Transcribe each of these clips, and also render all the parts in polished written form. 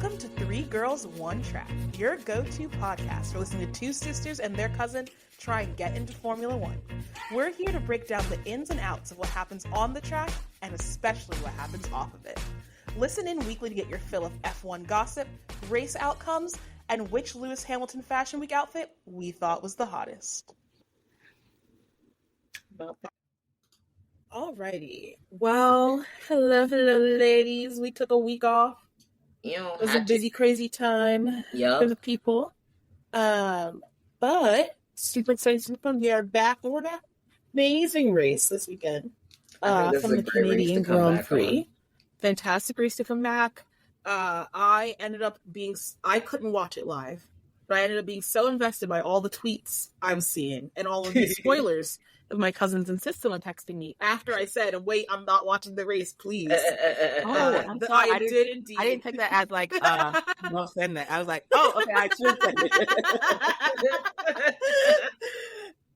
Welcome to Three Girls, One Track, your go-to podcast for listening to two sisters and their cousin try and get into Formula One. We're here to break down the ins and outs of what happens on the track and especially what happens off of it. Listen in weekly to get your fill of F1 gossip, race outcomes, and which Lewis Hamilton Fashion Week outfit we thought was the hottest. Alrighty. Well, hello, ladies. We took a week off. It was a busy, crazy time for the people. But super excited from we are back for that amazing race this weekend from the Canadian Grand Prix. Fantastic race to come back. I couldn't watch it live, but I ended up being so invested by all the tweets I was seeing and all of the spoilers of my cousins and sister texting me after I said, "Wait, I'm not watching the race, please." I'm sorry. I didn't take that as like no send that. I was like, oh, okay, I should send it.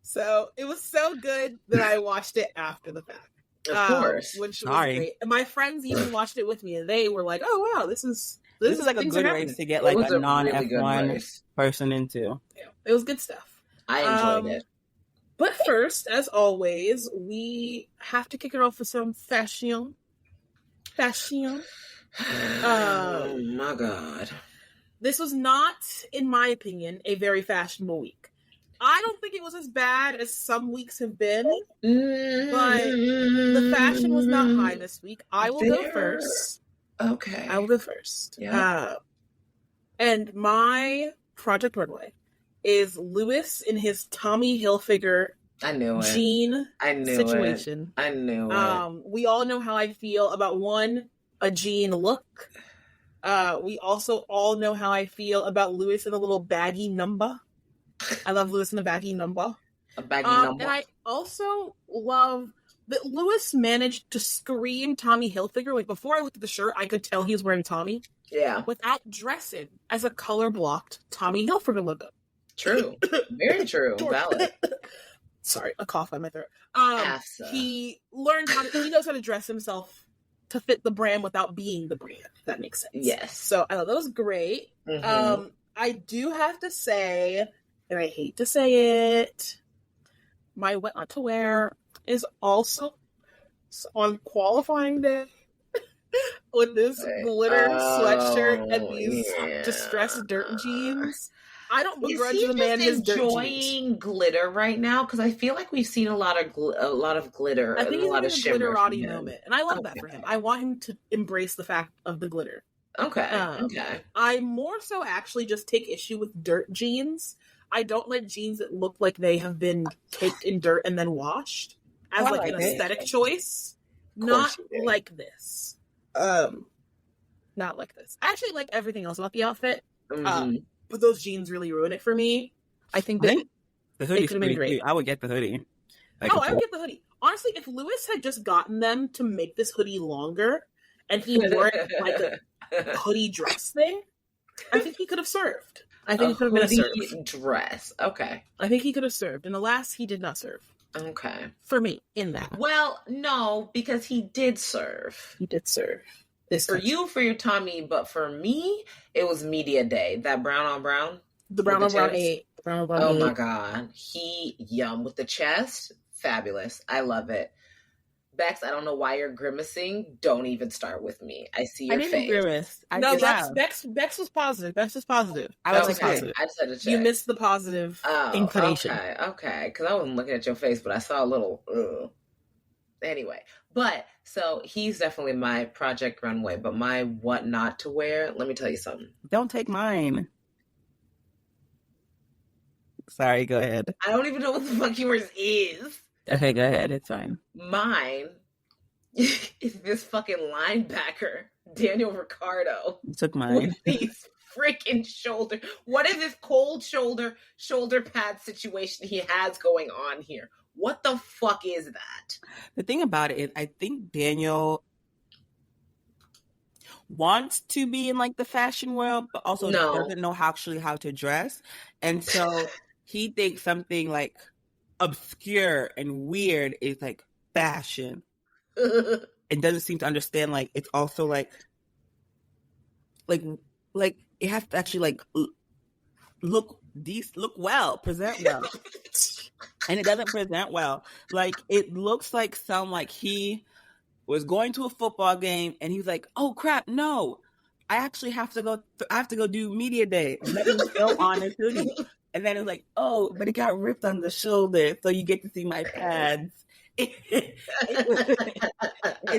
So it was so good that I watched it after the fact. Of course, which was great. And my friends even watched it with me, and they were like, "Oh wow, this is like a good race to get like a non-F1 person into." Yeah, it was good stuff. I enjoyed it. But first, as always, we have to kick it off with some fashion. Oh my god. This was not, in my opinion, a very fashionable week. I don't think it was as bad as some weeks have been, but the fashion was not high this week. I will go first. Okay. I will go first. Yeah. And my Project Runway is Lewis in his Tommy Hilfiger jean situation. I knew it. We all know how I feel about a jean look. We also all know how I feel about Lewis in a little baggy number. I love Lewis in a baggy number. A baggy number. And I also love that Lewis managed to scream Tommy Hilfiger. Like, before I looked at the shirt, I could tell he was wearing Tommy. Yeah. Without dressing as a color-blocked Tommy Hilfiger logo. True. Very true. Valid. Sorry, a cough on my throat. Afsas. He knows how to dress himself to fit the brand without being the brand, if that makes sense. Yes. So I thought that was great. Mm-hmm. I do have to say, and I hate to say it, my what not to wear is also on qualifying day with this glitter sweatshirt and these distressed dirt jeans. I don't begrudge the man his dirt jeans. Enjoying glitter right now because I feel like we've seen a lot of glitter. I think he's having a glitterati moment, and I love that for him. I want him to embrace the fact of the glitter. Okay. I more so actually just take issue with dirt jeans. I don't like jeans that look like they have been caked in dirt and then washed as an aesthetic choice. Not like this. Not like this. I actually like everything else about the outfit. But those jeans really ruin it for me. I think that the hoodie could have been great. I would get the hoodie. I would get the hoodie. Honestly, if Lewis had just gotten them to make this hoodie longer and he wore it like a hoodie dress thing, I think he could have served. I think he could have been a serve. Dress. Okay. I think he could have served. In the last, he did not serve. Okay. For me, in that. Well, no, because he did serve. He did serve. For your Tommy, but for me, it was media day. That brown on brown. The brown on brown 8. Oh my god. Yum with the chest. Fabulous. I love it. Bex, I don't know why you're grimacing. Don't even start with me. I see your face. I didn't grimace. Bex was positive. Bex was positive. I was positive. I just had to check. You missed the positive inclination. Okay. Because I wasn't looking at your face, but I saw a little. Anyway, but so he's definitely my Project Runway, but my what not to wear, let me tell you something. Don't take mine. Sorry, go ahead. I don't even know what the fuck yours is. Okay, go ahead. It's fine. Mine is this fucking linebacker, Daniel Riccardo. You took mine. With these freaking shoulder. What is this cold shoulder pad situation he has going on here? What the fuck is that? The thing about it is, I think Daniel wants to be in like the fashion world, but also doesn't know how to dress. And so he thinks something like obscure and weird is like fashion. And doesn't seem to understand like it's also like like it has to actually like look well, present well. And it doesn't present well. Like it looks like he was going to a football game and he's like, oh crap, no, I actually have to go do media day. Let me go on this hoodie. And then it was like, oh, but it got ripped on the shoulder, so you get to see my pads. It's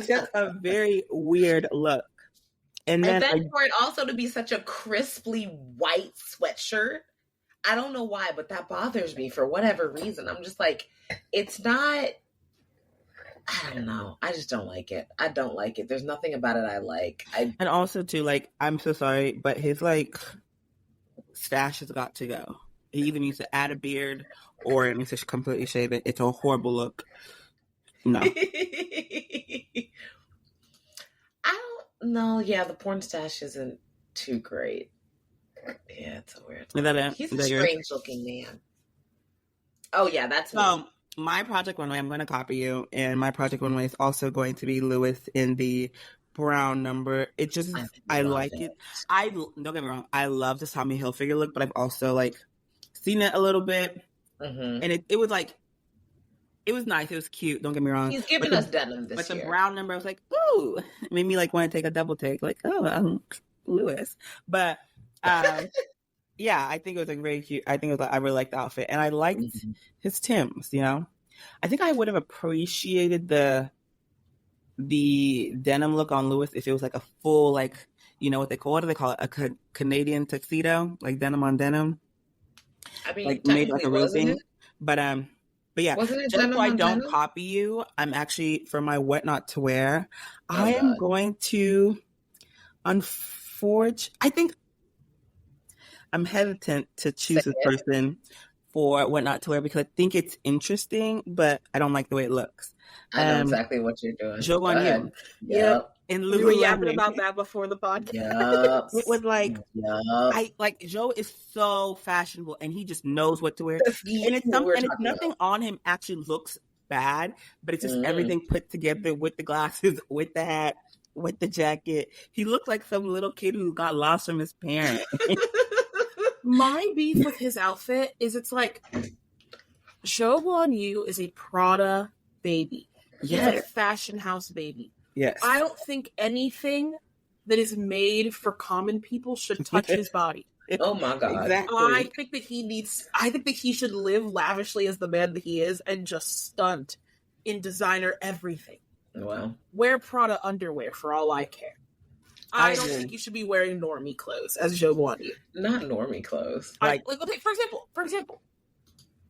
just a very weird look. And then for it also to be such a crisply white sweatshirt, I don't know why, but that bothers me for whatever reason. I'm just like, it's not, I don't know. I just don't like it. I don't like it. There's nothing about it I like. And also too, like, I'm so sorry, but his like stash has got to go. He either needs to add a beard or it needs to completely shave it. It's a horrible look. No. No, yeah, the porn stash isn't too great. Yeah, it's a weird look. Is that it? He's a strange looking man. Oh yeah, that's me. My Project Runway, I'm going to copy you, and my Project Runway is also going to be Lewis in the brown number. It just, I like it. Don't get me wrong, I love this Tommy Hilfiger look, but I've also like seen it a little bit, and it was like, it was nice. It was cute. Don't get me wrong. He's giving us denim this year. But the brown number, I was like, ooh. It made me like want to take a double take. Like, oh, I'm Lewis. But yeah, I think it was like very cute. I think it was like, I really liked the outfit. And I liked his Timbs, you know? I think I would have appreciated the denim look on Lewis if it was like a full, like, you know what do they call it? A Canadian tuxedo? Like denim on denim? I mean, like made like a real thing. But yeah, just so I don't copy you, I'm actually, for my what not to wear, I am going to, I think I'm hesitant to choose this person for what not to wear because I think it's interesting, but I don't like the way it looks. I know exactly what you're doing. Joke on you. Yep. And we were yapping about that before the podcast. Yep. It was like, Joe is so fashionable and he just knows what to wear. And it's nothing on him actually looks bad, but it's just everything put together with the glasses, with the hat, with the jacket. He looked like some little kid who got lost from his parents. My beef with his outfit is it's like, Joe on You is a Prada baby. He's a fashion house baby. Yes. I don't think anything that is made for common people should touch his body. Oh my God. Exactly. I think that he should live lavishly as the man that he is and just stunt in designer everything. Wow. Wear Prada underwear for all I care. I don't think you should be wearing normie clothes as Joe Guani. Not normie clothes. For example,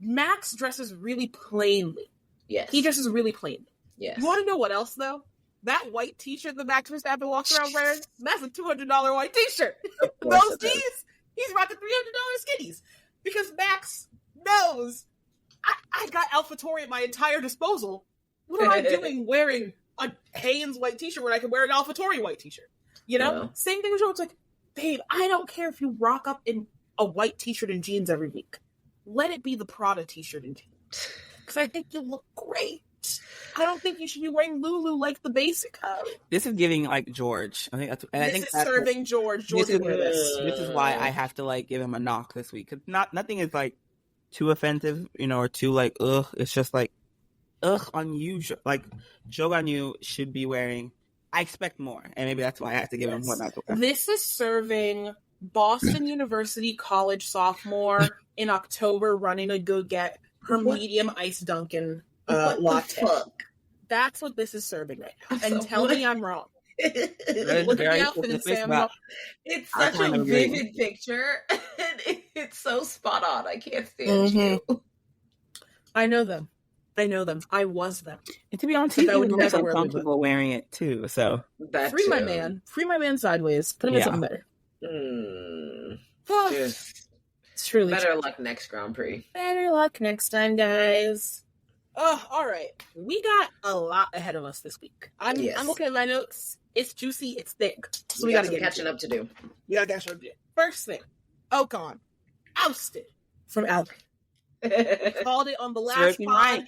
Max dresses really plainly. Yes. He dresses really plainly. Yes. You want to know what else though? That white t-shirt that Max Verstappen walks around wearing, that's a $200 white t-shirt. Those jeans, he's rocking $300 skinnies. Because Max knows, I got AlphaTauri at my entire disposal. What am I doing wearing a Hanes white t-shirt when I can wear an AlphaTauri white t-shirt? You know? Yeah. Same thing with Joe. It's like, babe, I don't care if you rock up in a white t-shirt and jeans every week. Let it be the Prada t-shirt and jeans. Because I think you look great. I don't think you should be wearing Lulu like the basic. This is giving like George. I think that's serving George. This is why I have to like give him a knock this week because nothing is like too offensive, you know, or too like ugh. It's just like ugh on you. Like Joe on You should be wearing. I expect more, and maybe that's why I have to give him what not to wear. This is serving Boston University college sophomore in October, running to go get her medium ice Dunkin' latte. That's what this is serving right now. And tell me I'm wrong. Look at the outfit and say I'm wrong. It's such a vivid picture. And it's so spot on. I can't stand you. I know them. I was them. And to be honest, I would never uncomfortable wearing it too. So free my man sideways. Put him in something better. It's truly better luck next Grand Prix. Better luck next time, guys. Oh, all right. We got a lot ahead of us this week. I'm looking at my notes. It's juicy. It's thick. So we got to get catching up to do. We got to catch up to do. First thing, Ocon ousted from Albany. Called it on the last pod.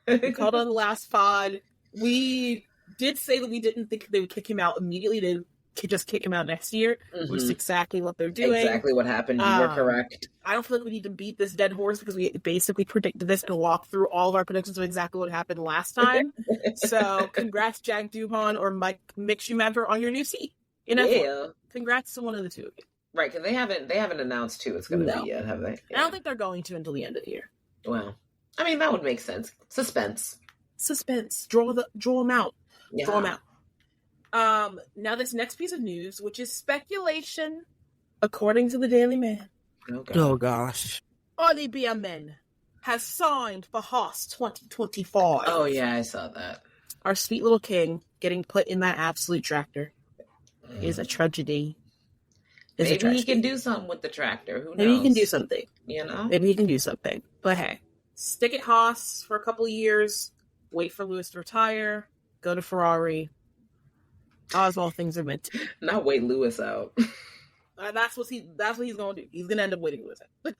We called on the last pod. We did say that we didn't think they would kick him out immediately. just kick him out next year, which is exactly what they're doing. Exactly what happened. You were correct. I don't feel like we need to beat this dead horse because we basically predicted this and walked through all of our predictions of exactly what happened last time. So congrats, Jack Doohan or Mick Schumacher on your new seat in F1. Congrats to one of the two of you. Right, because they haven't announced who it's going to be yet, have they? Yeah. I don't think they're going to until the end of the year. Well, I mean, that would make sense. Suspense. Draw them out. Yeah. Draw them out. Now this next piece of news, which is speculation, according to the Daily Mail. Oh gosh. Oli Biamen has signed for Haas 2025. Oh yeah, I saw that. Our sweet little king getting put in that absolute tractor is a tragedy. Maybe he can do something with the tractor. Who knows? Maybe he can do something. You know? Maybe he can do something. But hey, stick at Haas for a couple of years, wait for Lewis to retire, go to Ferrari. As all things are meant to be. Not wait Lewis out. That's what he's going to do. He's going to end up waiting Lewis out.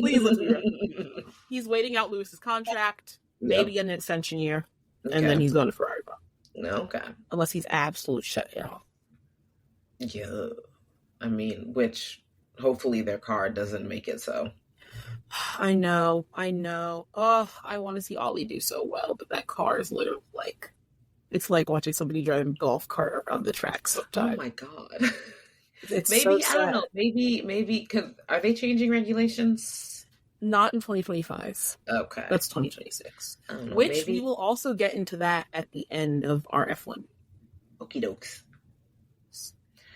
Please, let's be real. He's waiting out Lewis's contract, maybe an extension year, and then he's going to Ferrari. Okay. Unless he's absolute shut down. Yeah. I mean, which hopefully their car doesn't make it so. I know. Oh, I want to see Ollie do so well, but that car is literally like, it's like watching somebody drive a golf cart around the track sometimes. Oh my God. It's maybe, so I don't know, maybe, because are they changing regulations? Not in 2025. Okay. That's 2026. Know, which maybe. We will also get into that at the end of our F1. Okie dokes.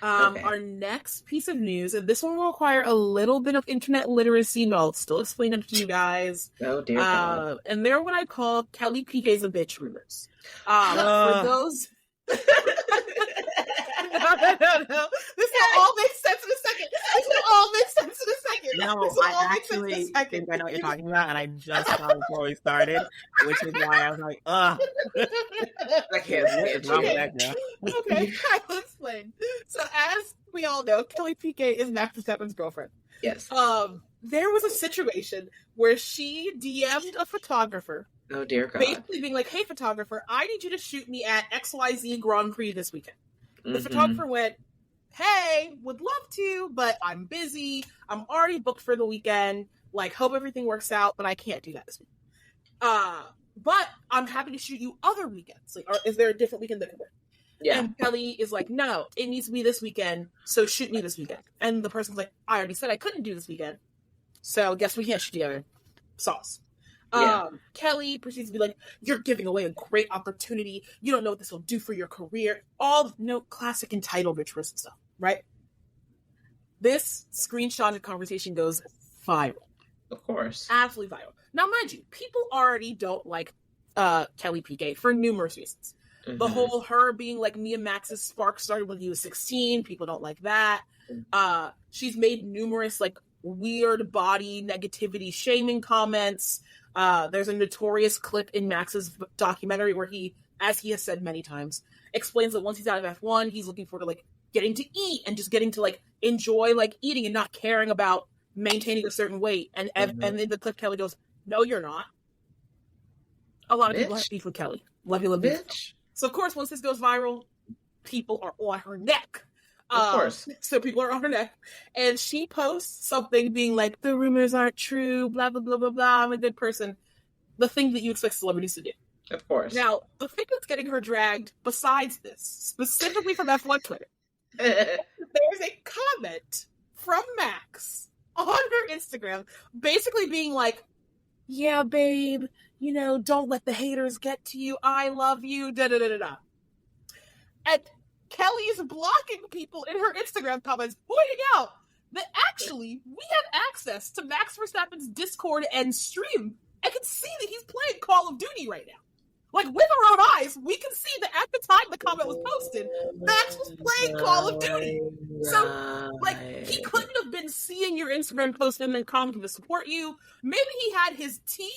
Our next piece of news, and this one will require a little bit of internet literacy, but I'll still explain it to you guys. Oh, dear God. And they're what I call Kelly Piquet's a bitch rumors. For those... No. This will all make sense in a second. No, I actually think I know what you're talking about, and I just saw it before we started, which is why I was like, ugh. I can't say it. Okay, I will explain. So, as we all know, Kelly Piquet is Max Verstappen's girlfriend. Yes. There was a situation where she DM'd a photographer. Oh, dear God. Basically being like, hey, photographer, I need you to shoot me at XYZ Grand Prix this weekend. The photographer went, hey, would love to, but I'm busy. I'm already booked for the weekend. Like, hope everything works out, but I can't do that this week. But I'm happy to shoot you other weekends. Like, is there a different weekend that could work? Yeah. And Kelly is like, no, it needs to be this weekend, so shoot me this weekend. And the person's like, I already said I couldn't do this weekend, so guess we can't shoot together. Sauce. Kelly proceeds to be like, you're giving away a great opportunity. You don't know what this will do for your career. Classic entitled rich person stuff, right? This screenshotted conversation goes viral. Of course. Absolutely viral. Now, mind you, people already don't like Kelly Piquet for numerous reasons. Mm-hmm. The whole her being like Mia Max's spark started when he was 16. People don't like that. She's made numerous like weird body negativity shaming comments. There's a notorious clip in Max's documentary where he, as he has said many times, explains that once he's out of F1, he's looking forward to like getting to eat and just getting to like enjoy like eating and not caring about maintaining a certain weight. And and in the clip, Kelly goes, "No, you're not." A lot of people have beef with Kelly. Love you, bitch. So of course, once this goes viral, people are on her neck. Of course. So people are on her neck. And she posts something being like, the rumors aren't true, blah, blah, blah, blah, blah. I'm a good person. The thing that you expect celebrities to do. Of course. Now, the thing that's getting her dragged, besides this, specifically from F1 Twitter, there's a comment from Max on her Instagram, basically being like, yeah, babe, don't let the haters get to you. I love you, da-da-da-da-da. And Kelly is blocking people in her Instagram comments, pointing out that actually we have access to Max Verstappen's Discord and stream and can see that he's playing Call of Duty right now. Like, with our own eyes, we can see that at the time the comment was posted, Max was playing Call of Duty. So, like, he couldn't have been seeing your Instagram post and then commenting to support you. Maybe he had his team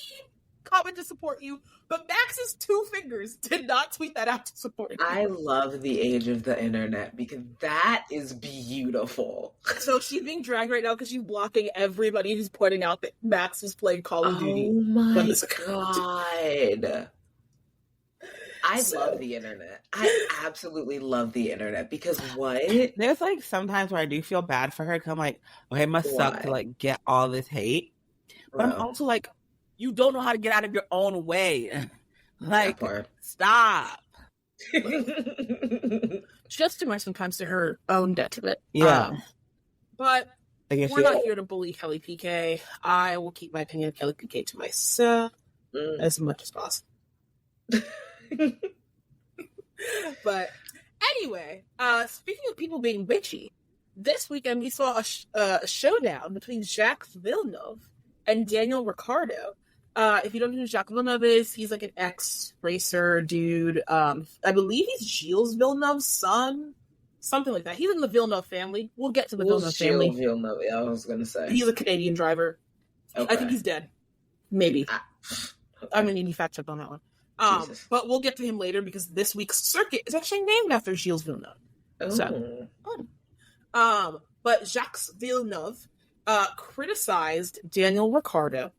comment to support you, but Max's two fingers did not tweet that out to support you. I love the age of the internet because that is beautiful. So she's being dragged right now because she's blocking everybody who's pointing out that Max was playing Call of Duty. Oh my God. I love the internet. I absolutely love the internet because what? There's like sometimes where I do feel bad for her because I'm like, okay, it must suck to like get all this hate. But I'm also like, you don't know how to get out of your own way. Like, stop. Just too much sometimes to her own detriment. Yeah. But we're not here to bully Kelly PK. I will keep my opinion of Kelly PK to myself as much as possible. But anyway, speaking of people being bitchy, this weekend we saw a showdown between Jacques Villeneuve and Daniel Riccardo. If you don't know who Jacques Villeneuve is, he's like an ex-racer dude. I believe he's Gilles Villeneuve's son. Something like that. He's in the Villeneuve family. We'll get to the Villeneuve family. Villeneuve, yeah, I was going to say. He's a Canadian driver. Okay. I think he's dead. Maybe. I'm going to need you fact check on that one. But we'll get to him later because this week's circuit is actually named after Gilles Villeneuve. So, but Jacques Villeneuve criticized Daniel Ricciardo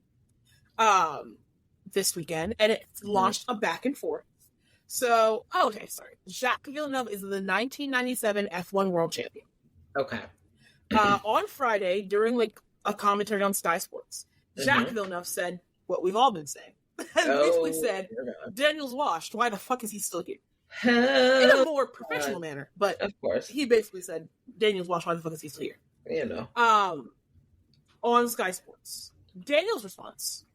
this weekend, and it launched a back and forth. So, Jacques Villeneuve is the 1997 F1 World Champion. Okay. On Friday, during like a commentary on Sky Sports, Jacques Villeneuve said what we've all been saying. Basically said, Daniel's washed. Why the fuck is he still here? In a more professional manner, but of course, he basically said, Daniel's washed. Why the fuck is he still here? You know. On Sky Sports, Daniel's response,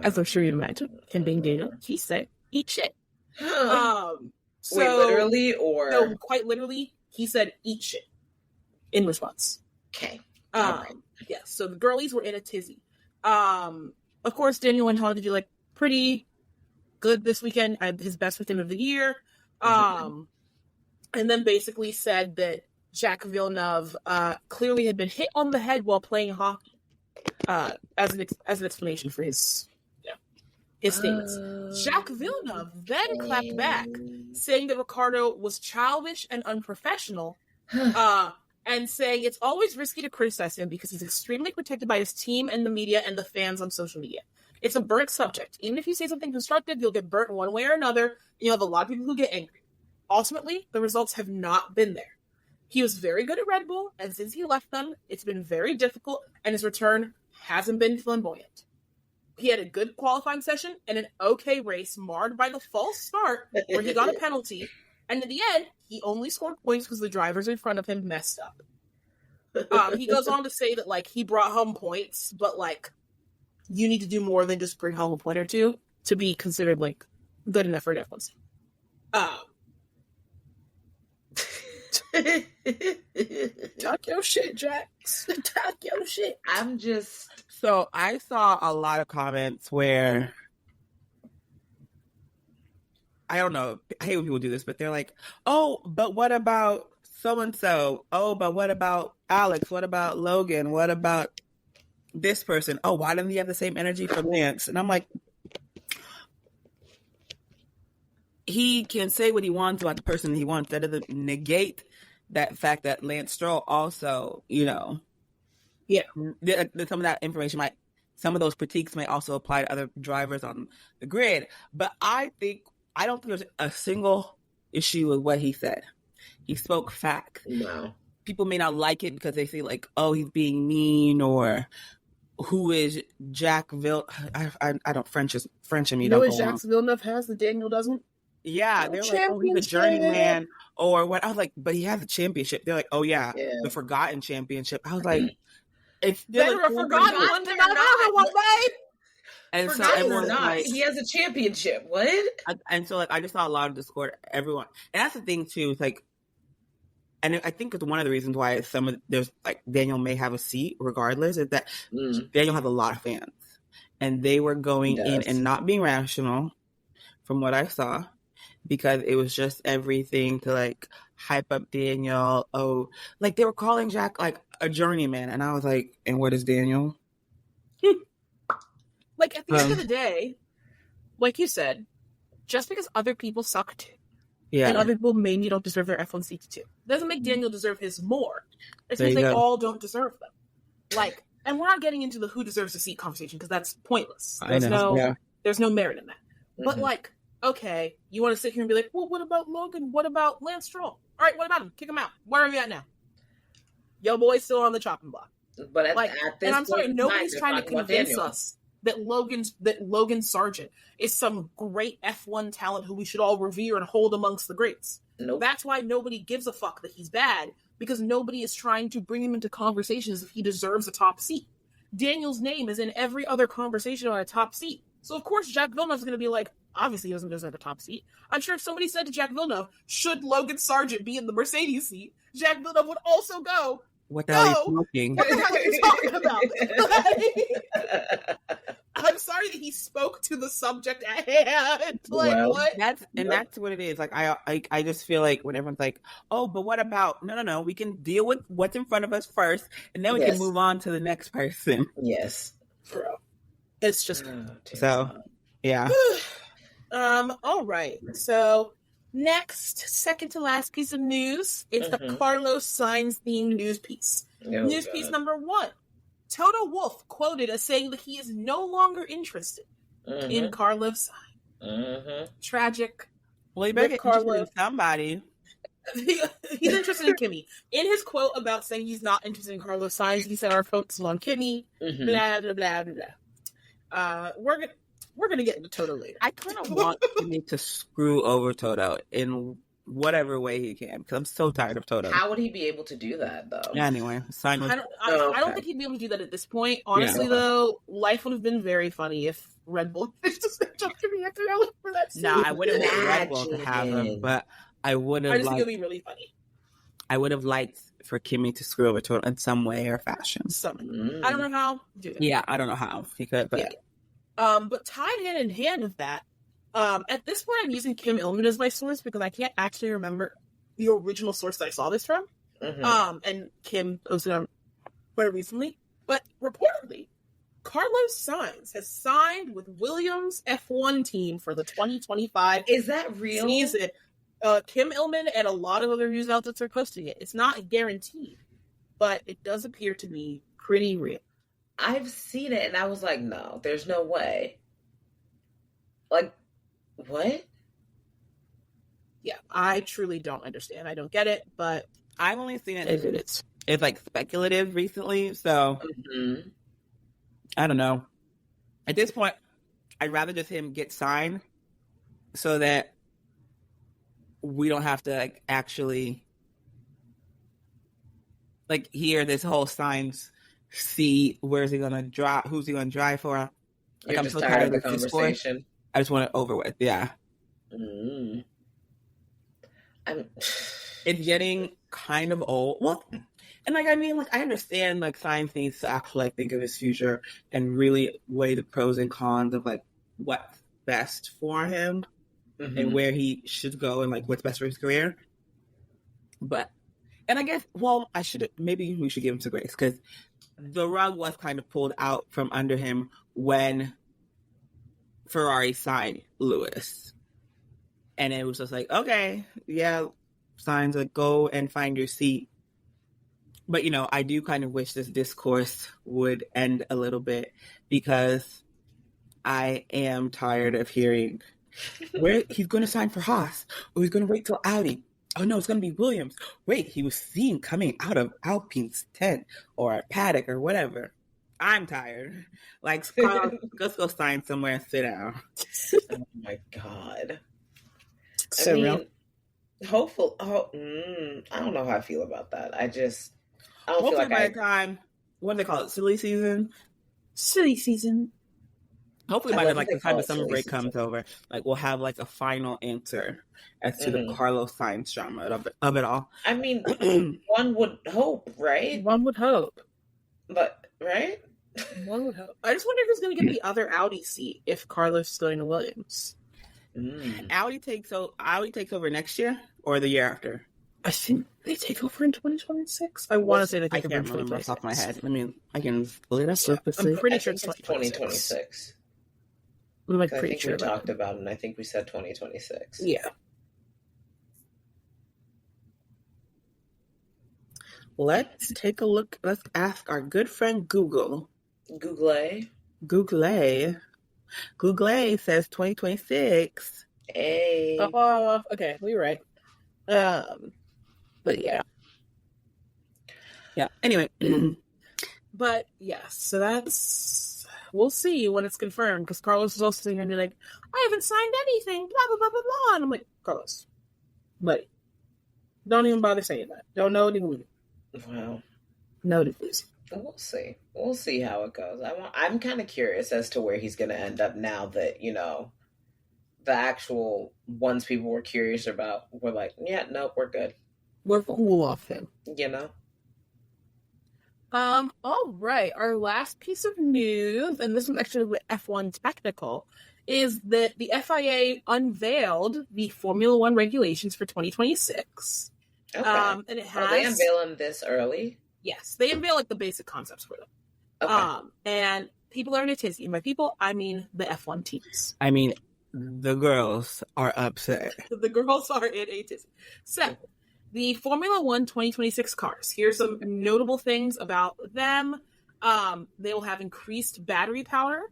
as I'm sure you'd imagine, him being Daniel, he said, "Eat shit." Wait, literally or no? Quite literally, he said, "Eat shit." In response. Okay. Yes. Yeah, so the girlies were in a tizzy. Of course, Daniel went on to do like pretty good this weekend. His best weekend of the year. And then basically said that Jacques Villeneuve clearly had been hit on the head while playing hockey. As an explanation for his statements. Jacques Villeneuve then clapped back, saying that Ricciardo was childish and unprofessional, and saying it's always risky to criticize him because he's extremely protected by his team and the media and the fans on social media. It's a burnt subject. Even if you say something constructive, you'll get burnt one way or another. You have a lot of people who get angry. Ultimately, the results have not been there. He was very good at Red Bull, and since he left them, it's been very difficult, and his return hasn't been flamboyant. He had a good qualifying session and an okay race marred by the false start where he got a penalty, and in the end, he only scored points because the drivers in front of him messed up. He goes on to say that, like, he brought home points, but, like, you need to do more than just bring home a point or two to be considered, like, good enough for an F1 Talk your shit, Jax. Talk your shit. So I saw a lot of comments where, I don't know, I hate when people do this, but they're like, oh, but what about so-and-so? Oh, but what about Alex? What about Logan? What about this person? Oh, why didn't he have the same energy for Lance? And I'm like, he can say what he wants about the person he wants. That doesn't negate that fact that Lance Stroll also, some of that information some of those critiques may also apply to other drivers on the grid. But I don't think there's a single issue with what he said. He spoke fact. No. People may not like it because they say like, oh, he's being mean, or who is Jacques Villeneuve? I don't French him. You know what Jacques Villeneuve has that Daniel doesn't? Yeah, they're like, oh, he's a journeyman, or what? I was like, but he has a championship. They're like, oh yeah, the forgotten championship. I was like, it's still a forgotten one, they're not one, right? And so everyone's like, he has a championship. What? And so like, I just saw a lot of discord. Everyone, and that's the thing too. It's like, and I think it's one of the reasons why there's like Daniel may have a seat regardless is that Daniel has a lot of fans, and they were going in and not being rational, from what I saw. Because it was just everything to like hype up Daniel. Oh, like they were calling Jack like a journeyman, and I was like, "And what is Daniel?" Like at the end of the day, like you said, just because other people suck too, and other people maybe don't deserve their F1 seats too, doesn't make Daniel deserve his more. It's because they all don't deserve them. Like, and we're not getting into the who deserves a seat conversation because that's pointless. There's no merit in that. But like, okay, you want to sit here and be like, well, what about Logan? What about Lance Stroll? All right, what about him? Kick him out. Where are we at now? Yo, boy's still on the chopping block. But at this and I'm sorry, point, nobody's trying to convince us that Logan Sargent is some great F1 talent who we should all revere and hold amongst the greats. Nope. That's why nobody gives a fuck that he's bad, because nobody is trying to bring him into conversations if he deserves a top seat. Daniel's name is in every other conversation on a top seat. So of course Jack Villeneuve's going to be like, obviously he doesn't deserve a top seat. I'm sure if somebody said to Jack Villeneuve, should Logan Sargent be in the Mercedes seat, Jack Villeneuve would also go, what the hell are you smoking? What the hell are you talking about? I'm sorry that he spoke to the subject at hand. What? That's what it is. Like I just feel like when everyone's like, oh, but what about no, we can deal with what's in front of us first, and then we can move on to the next person. Yes. Bro. It's just so yeah. All right. So next, second to last piece of news, it's the Carlos Sainz themed news piece. Piece number 1. Toto Wolff quoted as saying that he is no longer interested in Carlos Sainz. Tragic. Well, you better get interested in somebody. He's interested in Kimi. In his quote about saying he's not interested in Carlos Sainz, he said our focus is on Kimi. Blah blah blah blah. We're gonna get into Toto later. I kind of want Kimi to screw over Toto in whatever way he can, because I'm so tired of Toto. How would he be able to do that, though? Anyway, I don't think he'd be able to do that at this point. Honestly, though, life would have been very funny if Red Bull just jumped Kimi accidentally for that scene. No, I wouldn't want Red Bull to have him, but I would have. I just think it'd be really funny. I would have liked for Kimi to screw over Toto in some way or fashion. I don't know how. Yeah, I don't know how he could, but. Yeah. But tied hand in hand with that, at this point I'm using Kim Illman as my source because I can't actually remember the original source that I saw this from. And Kim posted on Twitter recently. But reportedly, Carlos Sainz has signed with Williams F1 team for the 2025 Is that real? season. Kim Illman and a lot of other news outlets are posting it. It's not guaranteed, but it does appear to be pretty real. I've seen it and I was like, no, there's no way. Like, what? Yeah, I truly don't understand. I don't get it, but I've only seen it. It's like speculative recently, so I don't know. At this point, I'd rather just him get signed so that we don't have to actually hear this whole Sainz. See where's he gonna drive? Who's he gonna drive for? I'm so tired of the conversation. I just want it over with. Yeah. It's getting kind of old. Well, and I understand Sainz needs to actually think of his future and really weigh the pros and cons of what's best for him and where he should go and what's best for his career. But I guess maybe we should give him some grace because the rug was kind of pulled out from under him when Ferrari signed Lewis. And it was just okay, yeah, Sainz, go and find your seat. But, I do kind of wish this discourse would end a little bit because I am tired of hearing where he's going to sign for Haas or he's going to wait till Audi. Oh, no, it's going to be Williams. Wait, he was seen coming out of Alpine's tent or a paddock or whatever. I'm tired. Let's go sign somewhere and sit down. Oh, my God. So real. Hopefully. I don't know how I feel about that. I don't hopefully feel like by the time, what do they call it, silly season? Silly season. Hopefully by the time the summer break comes over, we'll have a final answer as to the Carlos Sainz drama of it all. I mean, one would hope, right? One would hope. But, right? One would hope. I just wonder who's going to get the other Audi seat if Carlos is going to Williams. Audi takes over next year or the year after? I think they take over in 2026. I want to say they take over in 2026. I can't remember off the top of my head. I mean, I can pull it up. I'm pretty sure it's 2026. I'm pretty sure. I think we talked about it, and I think we said 2026. Yeah. Let's take a look. Let's ask our good friend Google. Google says 2026. Hey. Okay, we were right. But yeah. Yeah. Anyway. But yes, so that's, we'll see when it's confirmed, because Carlos is also sitting here and be like, I haven't signed anything, blah, blah, blah, blah, blah. And I'm like, Carlos, buddy, don't even bother saying that. Don't know it even. Well, noted, please. We'll see. We'll see how it goes. I'm kind of curious as to where he's going to end up now that, you know, the actual ones people were curious about were like, yeah, nope, we're good. We're cool off him. You know? All right. Our last piece of news, and this is actually with F1 technical, is that the FIA unveiled the Formula One regulations for 2026. Okay. And it has. Are they unveiling this early? Yes, they unveil like the basic concepts for them. Okay. And people are in a tizzy. And by people, I mean the F1 teams. I mean, the girls are upset. The girls are in a tizzy. So, the Formula One 2026 cars. Here's some notable things about them. They will have increased battery power,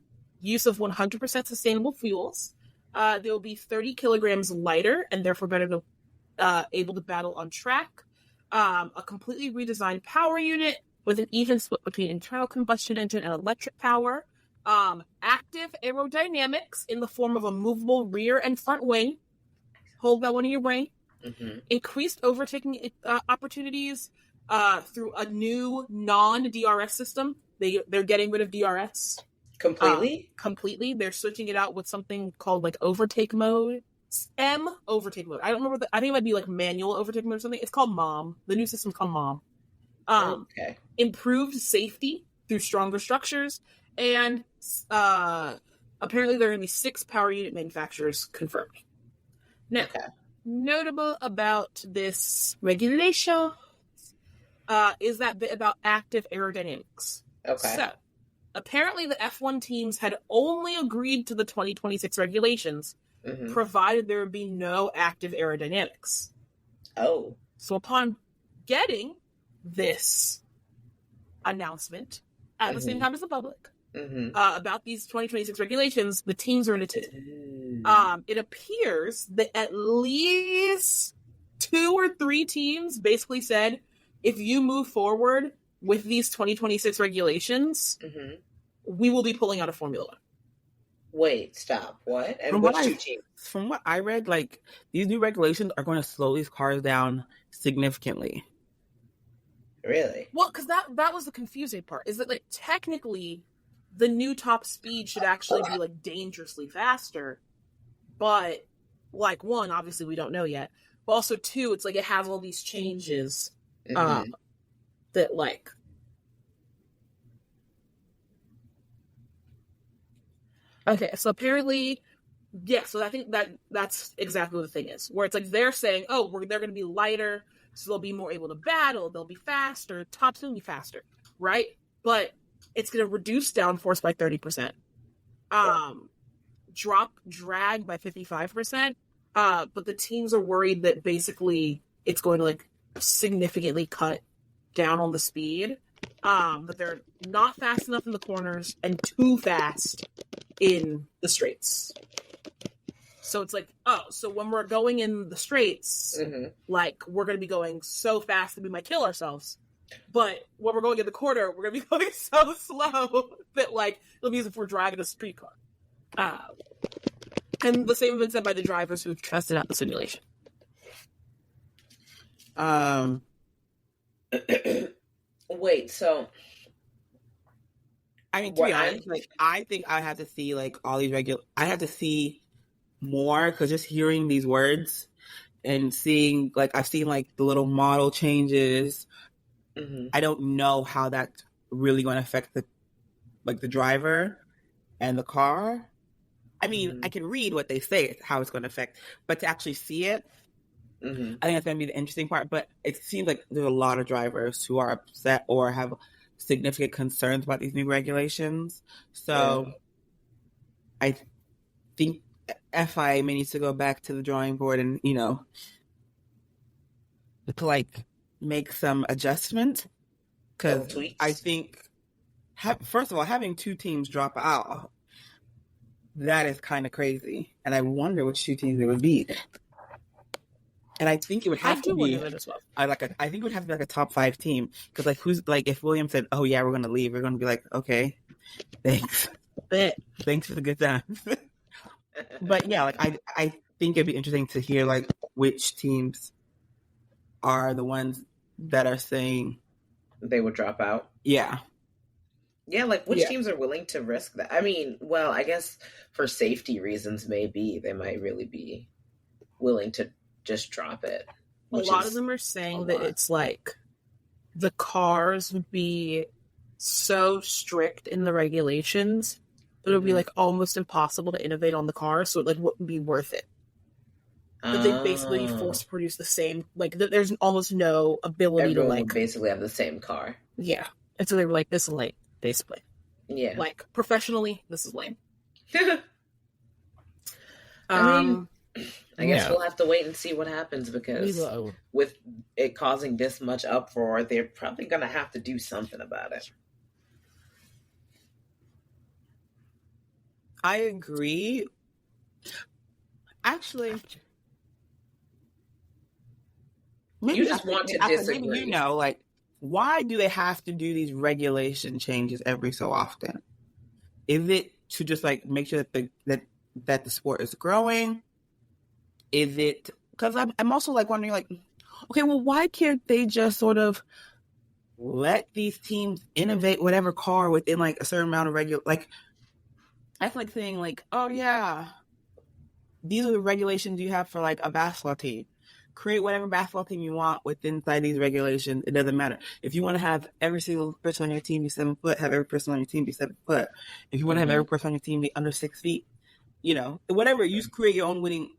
use of 100% sustainable fuels. They will be 30 kilograms lighter and therefore better to, able to battle on track. A completely redesigned power unit with an even split between internal combustion engine and electric power. Active aerodynamics in the form of a movable rear and front wing. Hold that one in your brain. Mm-hmm. Increased overtaking opportunities through a new non-DRS system. They're getting rid of DRS Completely. Completely. They're switching it out with something called like overtake mode. Overtake mode. I don't remember. I think it might be like manual overtake mode or something. It's called MOM. The new system's called MOM. Okay. Improved safety through stronger structures, and apparently there are going to be 6 power unit manufacturers confirmed. Now. Okay. Notable about this regulation is that bit about active aerodynamics. Okay. So, apparently the F1 teams had only agreed to the 2026 regulations, provided there would be no active aerodynamics. Oh. So upon getting this announcement at the same time as the public, about these 2026 regulations, the teams are in a tizzy. It appears that at least 2 or 3 teams basically said, if you move forward with these 2026 regulations, we will be pulling out of Formula One. Wait, stop. What? And From what I read, like, these new regulations are going to slow these cars down significantly. Really? Well, because that was the confusing part, is that, like, technically the new top speed should actually be, like, dangerously faster. But, like, 1, obviously we don't know yet. But also 2, it's like it has all these changes that, like... Okay, so apparently... Yeah, so I think that's exactly what the thing is. Where it's like they're saying, oh, they're going to be lighter, so they'll be more able to battle, they'll be faster, top's going to be faster, right? But it's going to reduce downforce by 30%. Drop drag by 55%. But the teams are worried that basically it's going to like significantly cut down on the speed. That they're not fast enough in the corners and too fast in the straights. So it's like, oh, so when we're going in the straights, like we're going to be going so fast that we might kill ourselves. But when we're going in the corner, we're going to be going so slow that like it'll be as if we're driving a street car. And the same has been said by the drivers who've tested out the simulation. Wait, so I mean, to be honest, like I think I have to see like all these I have to see more, because just hearing these words and seeing like I've seen like the little model changes. I don't know how that's really going to affect the driver and the car. I mean, I can read what they say, how it's going to affect, but to actually see it, I think that's going to be the interesting part. But it seems like there's a lot of drivers who are upset or have significant concerns about these new regulations. So I think FIA may need to go back to the drawing board and, you know, to like make some adjustment. Because I think, first of all, having 2 teams drop out That is kind of crazy. And I wonder which two teams it would be. And I think it would have to be that as well. I think it would have to be like a top 5 team, because like who's like, if Williams said, "Oh yeah, we're gonna leave," we're gonna be like, "Okay, thanks, thanks for the good times." But yeah, like I think it'd be interesting to hear like which teams are the ones that are saying they would drop out. Yeah, like which teams are willing to risk that? I mean, well, I guess for safety reasons, maybe they might really be willing to just drop it. A lot of them are saying that it's like the cars would be so strict in the regulations that it would be like almost impossible to innovate on the car, so it like wouldn't be worth it. That they basically forced to produce the same, like there's almost no ability to like would basically have the same car. Yeah, and so they were like, "This is lame," basically. Yeah, like professionally, this is lame. I guess we'll have to wait and see what happens, because with it causing this much uproar, they're probably going to have to do something about it. I agree. Actually, maybe you just want to disagree. Maybe like, why do they have to do these regulation changes every so often? Is it to just like make sure that the sport is growing? Is it because I'm also like wondering, like, okay, well, why can't they just sort of let these teams innovate whatever car within like a certain amount of like, that's like saying like, oh yeah, these are the regulations you have for like a basketball team. Create whatever basketball team you want within these regulations. It doesn't matter. If you want to have every single person on your team be 7 foot, have every person on your team be 7 foot. If you want to have every person on your team be under 6 feet, whatever, you create your own winning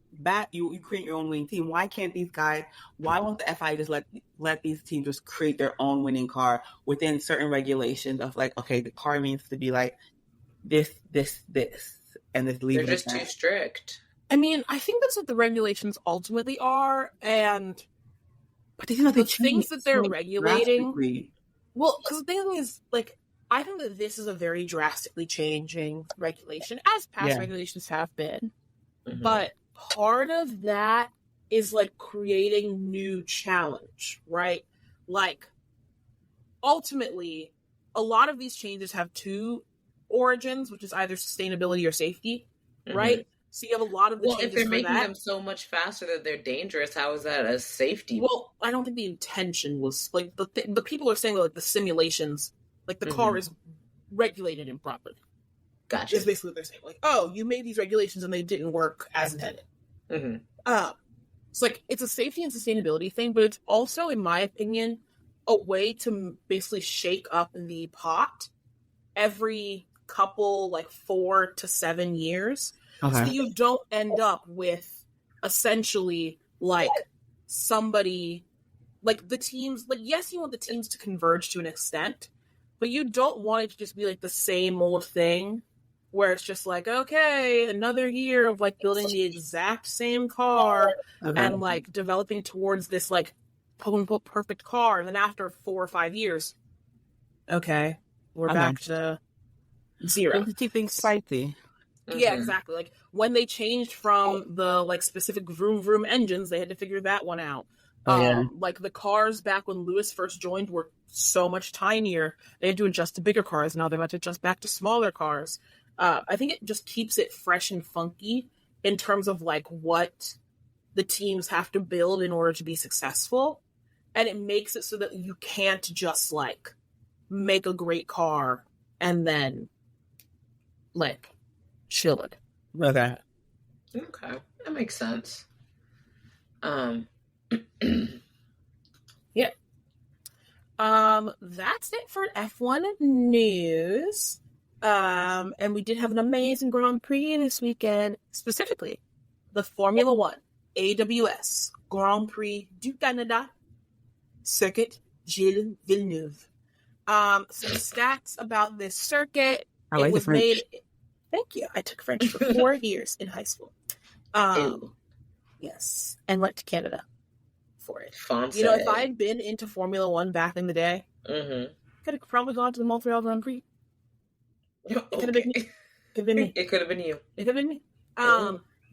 you create your own winning team. Why can't these guys, why won't the FIA just let these teams just create their own winning car within certain regulations of like, okay, the car needs to be like this, and this leave. They're just too strict. I mean, I think that's what the regulations ultimately are, but the things that they're regulating. Well, because the thing is, like, I think that this is a very drastically changing regulation, as past regulations have been. Mm-hmm. But part of that is like creating new challenge, right? Like, ultimately, a lot of these changes have two origins, which is either sustainability or safety, right? So you have a lot of the changes. If they're making them so much faster that they're dangerous, how is that a safety? Well, I don't think the intention was like the people are saying that, like, the simulations, like the car is regulated improperly. Gotcha. It's basically what they're saying. Like, oh, you made these regulations and they didn't work as intended. It's like it's a safety and sustainability thing, but it's also, in my opinion, a way to basically shake up the pot every couple, like 4 to 7 years. Okay. So you don't end up with essentially like somebody, like the teams, like, yes, you want the teams to converge to an extent, but you don't want it to just be like the same old thing where it's just like, okay, another year of like building the exact same car and like developing towards this like quote unquote perfect car. And then after 4 or 5 years, okay, we're back to zero. To keep things spicy. Yeah, exactly. Like when they changed from the like specific vroom vroom engines, they had to figure that one out. Like the cars back when Lewis first joined were so much tinier. They had to adjust to bigger cars. Now they've had to adjust back to smaller cars. I think it just keeps it fresh and funky in terms of like what the teams have to build in order to be successful. And it makes it so that you can't just like make a great car and then like chill it. Okay, that makes sense. Yeah. That's it for F1 news. And we did have an amazing Grand Prix this weekend, specifically the Formula One AWS Grand Prix du Canada Circuit Gilles Villeneuve. Some stats about this circuit. I like the French. Thank you. I took French for 4 years in high school. Yes, and went to Canada for it. Fancy. If I had been into Formula One back in the day, could have probably gone to the Montreal Grand Prix. Okay. Could have been me. It could have been you. It could have been me.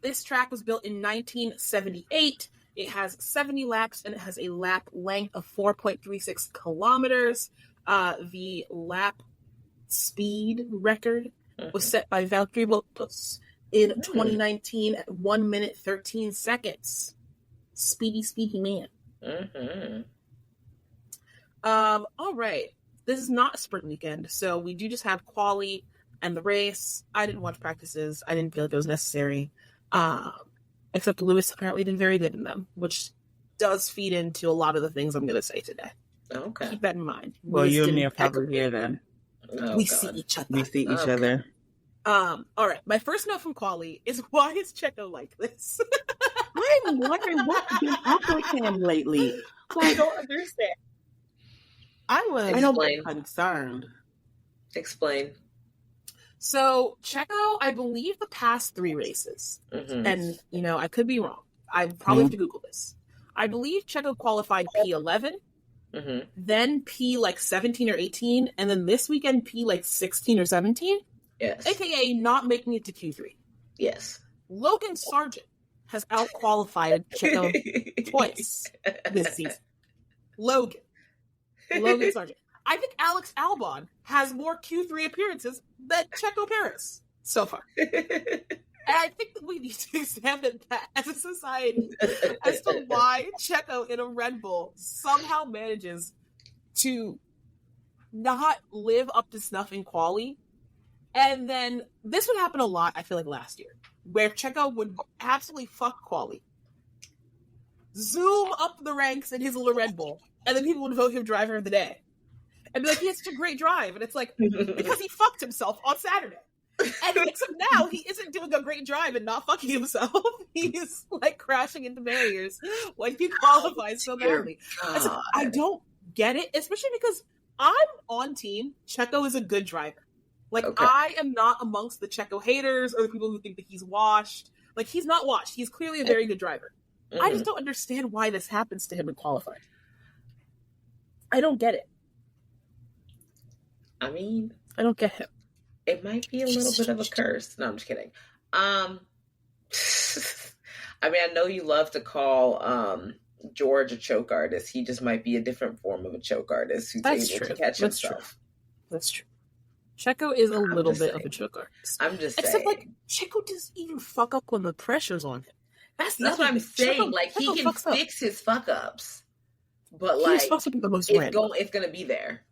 This track was built in 1978. It has 70 laps, and it has a lap length of 4.36 kilometers. The lap speed record was set by Valtteri Bottas in 2019 at 1 minute 13 seconds. Speedy man. All right. This is not a sprint weekend, so we do just have quali and the race. I didn't watch practices. I didn't feel like it was necessary. Except Lewis apparently did very good in them, which does feed into a lot of the things I'm going to say today. Okay. Keep that in mind. Well, Lewis you and me are probably here then. Oh, we God. see each other. We see each other. All right. My first note from Quali is, why is Checo like this? I'm wondering what's been up with him lately. I don't understand. I was concerned. Explain. So, Checo, I believe the past 3 races, and, I could be wrong. I probably have to Google this. I believe Checo qualified P11, then P, 17 or 18, and then this weekend P, 16 or 17? Yes. AKA not making it to Q3. Yes. Logan Sargent has out-qualified Checo twice this season. Logan Sargent. I think Alex Albon has more Q3 appearances than Checo Perez so far. And I think that we need to examine that as a society as to why Checo in a Red Bull somehow manages to not live up to snuff in quali. And then this would happen a lot, I feel like, last year, where Checo would absolutely fuck quali, zoom up the ranks in his little Red Bull, and then people would vote him driver of the day. And be like, he has such a great drive. And it's like, because he fucked himself on Saturday. And so now he isn't doing a great drive and not fucking himself. He's crashing into barriers when he qualifies so badly. So I don't get it, especially because I'm on team Checo is a good driver. I am not amongst the Checo haters or the people who think that he's washed. He's not washed. He's clearly a very good driver. I just don't understand why this happens to him in qualifying. I don't get it. I mean, I don't get him. It might be a little bit of a curse. No, I'm just kidding. I mean, I know you love to call George a choke artist. He just might be a different form of a choke artist who's able to catch himself. That's true. Checo is a little bit of a choke artist. I'm just saying. Except, Checo doesn't even fuck up when the pressure's on him. That's what I'm saying. Checo he can fix his fuck ups, but he fucks up the most random. It's gonna be there.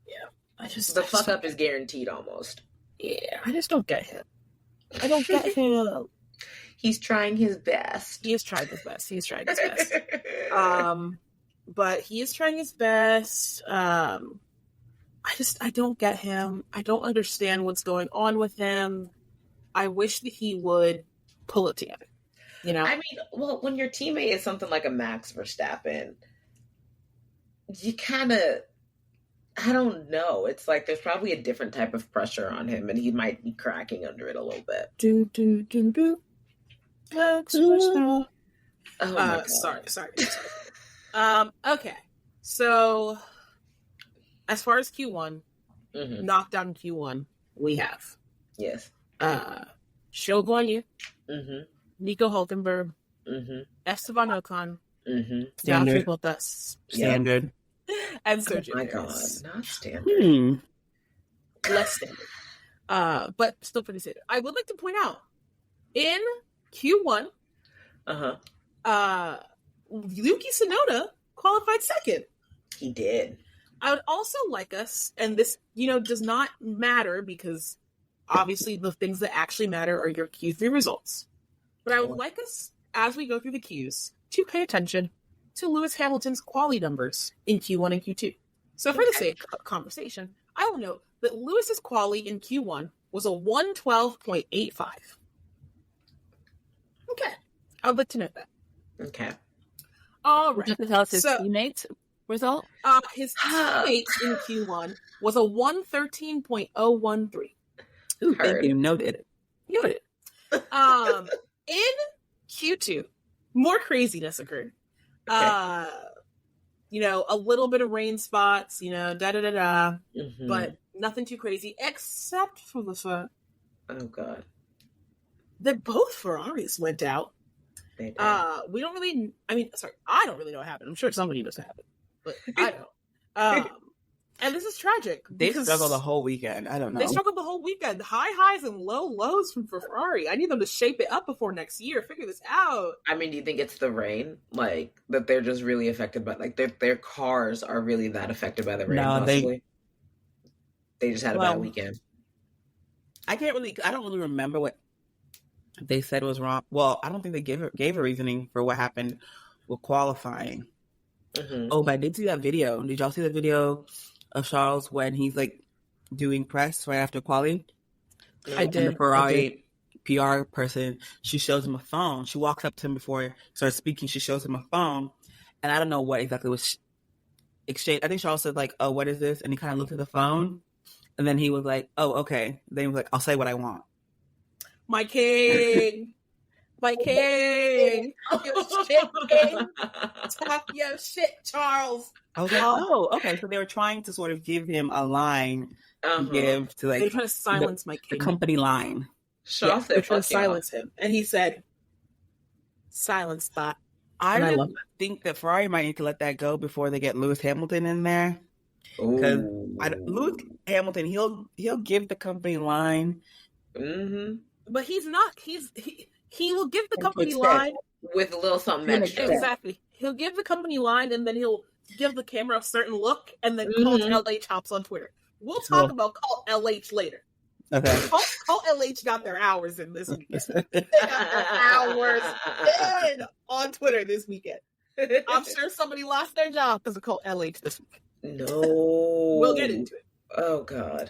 Yeah, the fuck up is guaranteed almost. Yeah, I just don't get him. I don't get him. He's trying his best. He is trying his best. But he is trying his best. I don't get him. I don't understand what's going on with him. I wish that he would pull it together. I mean, well, when your teammate is something like a Max Verstappen, you kind of, I don't know. It's there's probably a different type of pressure on him, and he might be cracking under it a little bit. Max Verstappen. Oh my God. Sorry. Okay. So, as far as Q1, knockdown Q1, we have. Yes. Show Guan Yu, Nico Hulkenberg, Esteban Ocon, Standard. Bottas, Standard. And Sergio. Oh my God, not standard. Less standard. But still pretty standard. I would like to point out, in Q1, Yuki Tsunoda qualified second. He did. I would also like us, and this, does not matter because obviously the things that actually matter are your Q3 results. But I would like us, as we go through the Qs, to pay attention to Lewis Hamilton's quali numbers in Q1 and Q2. So for the sake of conversation, I will note that Lewis's quali in Q1 was a 112.85. Okay. I would like to note that. Okay. All right. Just to tell us his teammates result? His teammates in Q1 was a 113.013. Ooh, thank you. Noted. In Q2, more craziness occurred. Okay. A little bit of rain spots, but nothing too crazy, except for the fact Oh God. That both Ferraris went out. They did. We don't really. I mean, sorry, I don't really know what happened. I'm sure somebody knows what happened, but I don't. And this is tragic. They struggled the whole weekend. I don't know. They struggled the whole weekend. High highs and low lows from Ferrari. I need them to shape it up before next year. Figure this out. I mean, do you think it's the rain? Like, that they're just really affected by, like, their cars are really that affected by the rain? No, possibly? They just had a bad weekend. I don't really remember what they said was wrong. Well, I don't think they gave a reasoning for what happened with qualifying. Mm-hmm. Oh, but I did see that video. Did y'all see the video of Charles when he's like doing press right after quali? I did. And the Ferrari PR person, she shows him a phone. She walks up to him before he starts speaking. She shows him a phone, and I don't know what exactly was exchanged. I think Charles said like, "Oh, what is this?" And he kind of looked at the phone, and then he was like, "Oh, okay." Then he was like, "I'll say what I want." My king. My king. Talk your shit, king. Talk your shit, Charles. I was like, oh, okay. So they were trying to sort of give him a line to give to like. They're trying to silence my king. The company line. They're trying to silence him. And he said, silence that. I think that Ferrari might need to let that go before they get Lewis Hamilton in there. Because Lewis Hamilton, he'll give the company line. Mm-hmm. But he's not. He will give the company line with a little something extra. Exactly. He'll give the company line, and then he'll give the camera a certain look, and then call LH hops on Twitter. We'll talk about call LH later. Okay. Call LH got their hours in this weekend. They got their hours in on Twitter this weekend. I'm sure somebody lost their job because of call LH this week. No. We'll get into it. Oh God.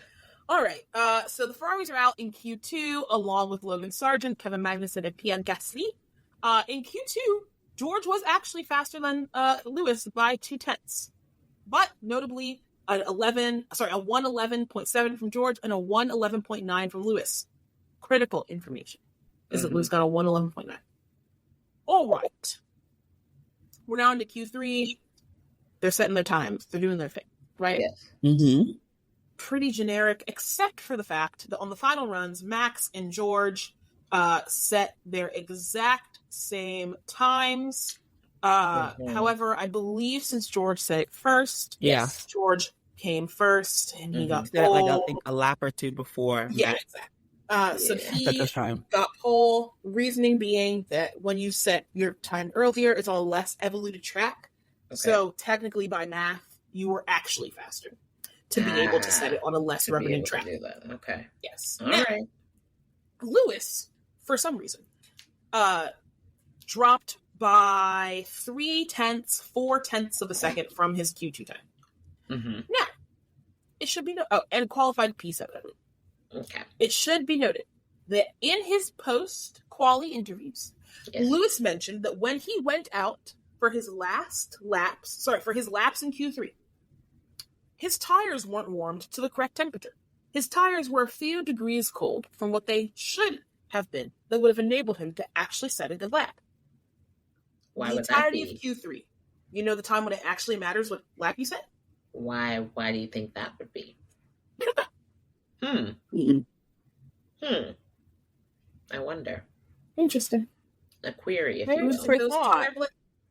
All right, so the Ferraris are out in Q2, along with Logan Sargent, Kevin Magnussen, and Pierre Gasly. In Q2, George was actually faster than Lewis by 0.2, but notably a 1:11.7 from George and a 1:11.9 from Lewis. Critical information is that Lewis got a 1:11.9. All right, we're now into Q3. They're setting their times. They're doing their thing, right? Yes. Mm-hmm. Pretty generic, except for the fact that on the final runs, Max and George set their exact same times. However, I believe since George set it first, George came first, and he got pole. Like, I think a lap or two before. Yeah, exactly. So he got pole, reasoning being that when you set your time earlier, it's on a less evoluted track. Okay. So technically, by math, you were actually faster to be able to set it on a less rubbing track. To do that. Okay. Yes. All right. Lewis, for some reason, dropped by 0.4 of a second from his Q2 time. Mm-hmm. Now, it should be and qualified P7. Okay. It should be noted that in his post-quali interviews, Lewis mentioned that when he went out for his laps in Q3, his tires weren't warmed to the correct temperature. His tires were a few degrees cold from what they should have been that would have enabled him to actually set a good lap. Why the would entirety that be? of Q3. You know the time when it actually matters what lap you set? Why do you think that would be? I wonder. Interesting. A query, if you will.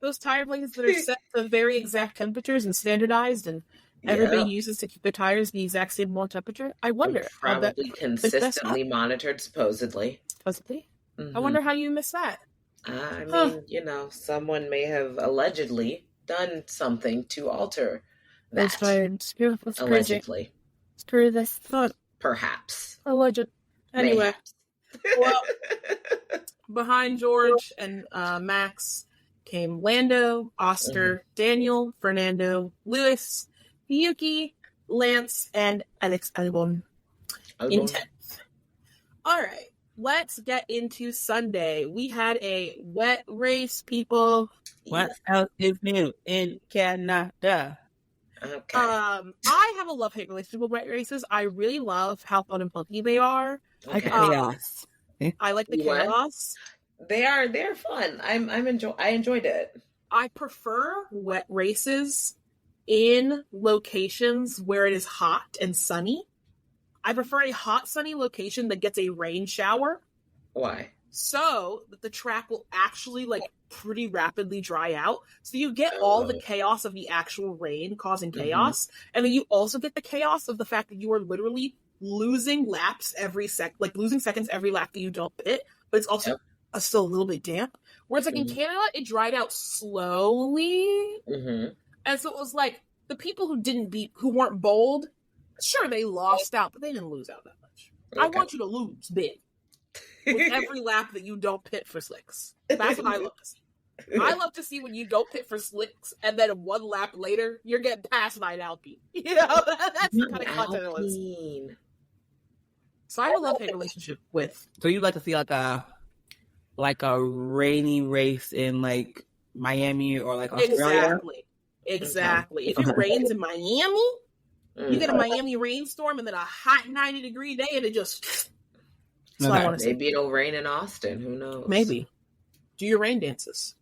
Those tire blades that are set to very exact temperatures and standardized and everybody uses to keep their tires the exact same amount of temperature. I wonder. Probably consistently monitored, supposedly. Mm-hmm. I wonder how you miss that. I mean, someone may have allegedly done something to alter that. Those tires. Allegedly. Screw this thought. Perhaps. Alleged. Anyway. Well, behind George and Max came Lando, Oscar, Daniel, Fernando, Lewis, Yuki, Lance, and Alex Albon in 10th. All right, let's get into Sunday. We had a wet race, people. What else is new in Canada? Okay. I have a love-hate relationship with wet races. I really love how fun and funky they are. Okay. Chaos. I like the chaos. They're fun. I enjoyed it. I prefer wet races in locations where it is hot and sunny. I prefer a hot, sunny location that gets a rain shower. Why? So that the track will actually like pretty rapidly dry out. So you get all the chaos of the actual rain causing chaos. And then you also get the chaos of the fact that you are literally losing laps losing seconds every lap that you don't pit. But it's also still a little bit damp. Whereas like in Canada, it dried out slowly. And so it was like the people who weren't bold, sure, they lost out, but they didn't lose out that much. Okay. I want you to lose big. With every lap that you don't pit for slicks. That's what I love to see. I love to see when you don't pit for slicks, and then one lap later, you're getting past 9 Alpine. You know, that's the kind of content it was. So I have a love-hate relationship with. So you'd like to see like a rainy race in like Miami or like Australia? Exactly. If it rains in Miami, you get a Miami rainstorm and then a hot 90-degree day, and it just. Maybe it'll rain in Austin. Who knows? Maybe. Do your rain dances.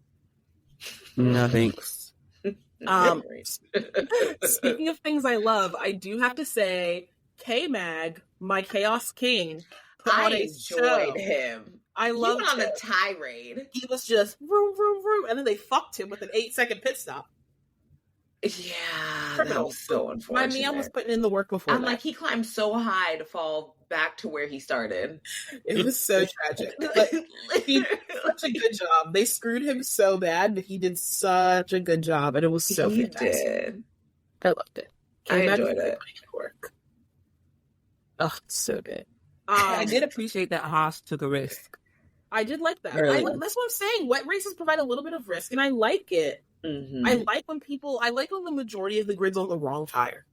No, thanks. Speaking of things I love, I do have to say, K-Mag, my Chaos King, I enjoyed him. I loved him. He went on a tirade. He was just vroom, vroom, vroom, and then they fucked him with an 8-second pit stop. Yeah, that was so unfortunate. My man was putting in the work before I'm like, he climbed so high to fall back to where he started. It was so tragic. But he did such a good job. They screwed him so bad, but he did such a good job, and it was so fantastic. Did. I loved it. I enjoyed it. Oh, so good. I did appreciate that Haas took a risk. I did like that. Really? That's what I'm saying. Wet races provide a little bit of risk, and I like it. I like when the majority of the grid's on the wrong tire.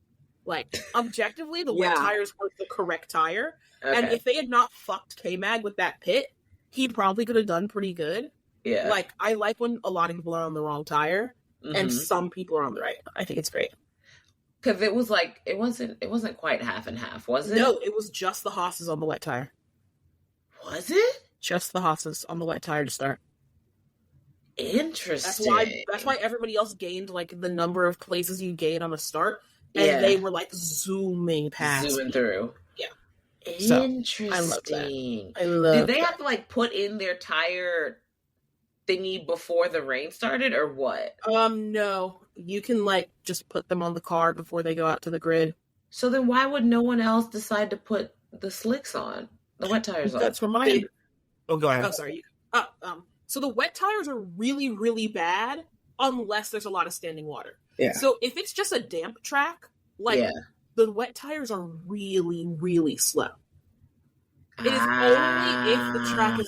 Like, objectively, the wet tires were the correct tire. Okay. And if they had not fucked K-Mag with that pit, he probably could have done pretty good. Yeah. Like, I like when a lot of people are on the wrong tire, and some people are on the right. I think it's great. Because it was like, it wasn't quite half and half, was it? No, it was just the Haas's on the wet tire. Was it? Just the Haas's on the wet tire to start. Interesting. That's why everybody else gained like the number of places you gain on the start, and they were like zooming through. Yeah. Interesting. So, I love that. I love. Did they have to like put in their tire thingy before the rain started, or what? No. You can like just put them on the car before they go out to the grid. So then, why would no one else decide to put the slicks on, the wet tires on? That's reminded. Oh, go ahead. Oh, sorry. So the wet tires are really, really bad unless there's a lot of standing water. Yeah. So if it's just a damp track, the wet tires are really, really slow. It is only if the track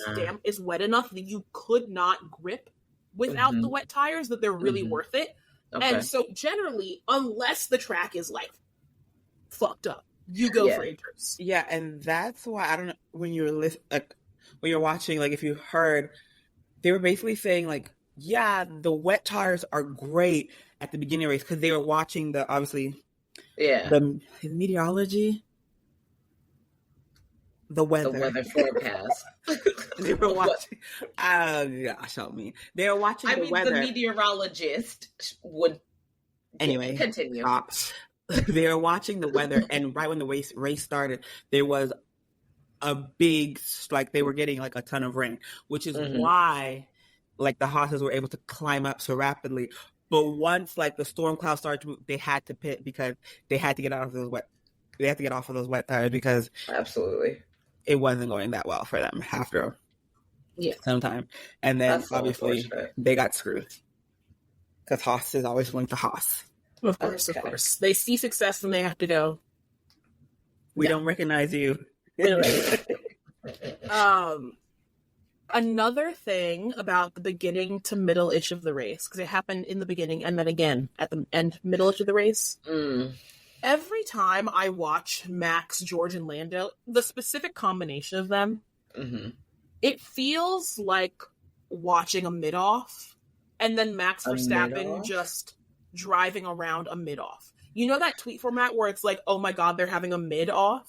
is wet enough that you could not grip without the wet tires that they're really worth it. Okay. And so generally, unless the track is like fucked up, you go for inters. Yeah, and that's why I don't know when you're watching, like if you heard. They were basically saying, like, yeah, the wet tires are great at the beginning of the race because they were watching the meteorology, the weather forecast. They were watching. Gosh, help me. They were watching the weather. The meteorologist would. Anyway, continue. They were watching the weather, and right when the race started, there was a big, like they were getting like a ton of rain, which is why like the Haas's were able to climb up so rapidly. But once like the storm cloud started to move, they had to pit because they had to get off of those wet tires because absolutely it wasn't going that well for them after some time. And then obviously they got screwed because Haas is always going to Haas. Of course. They see success and they have to go. We don't recognize you. Another thing about the beginning to middle-ish of the race, because it happened in the beginning and then again at the end, middle-ish of the race. Every time I watch Max, George, and Lando, the specific combination of them, it feels like watching a mid-off, and then Max Verstappen just driving around a mid-off. You know that tweet format where it's like, oh my god, they're having a mid-off?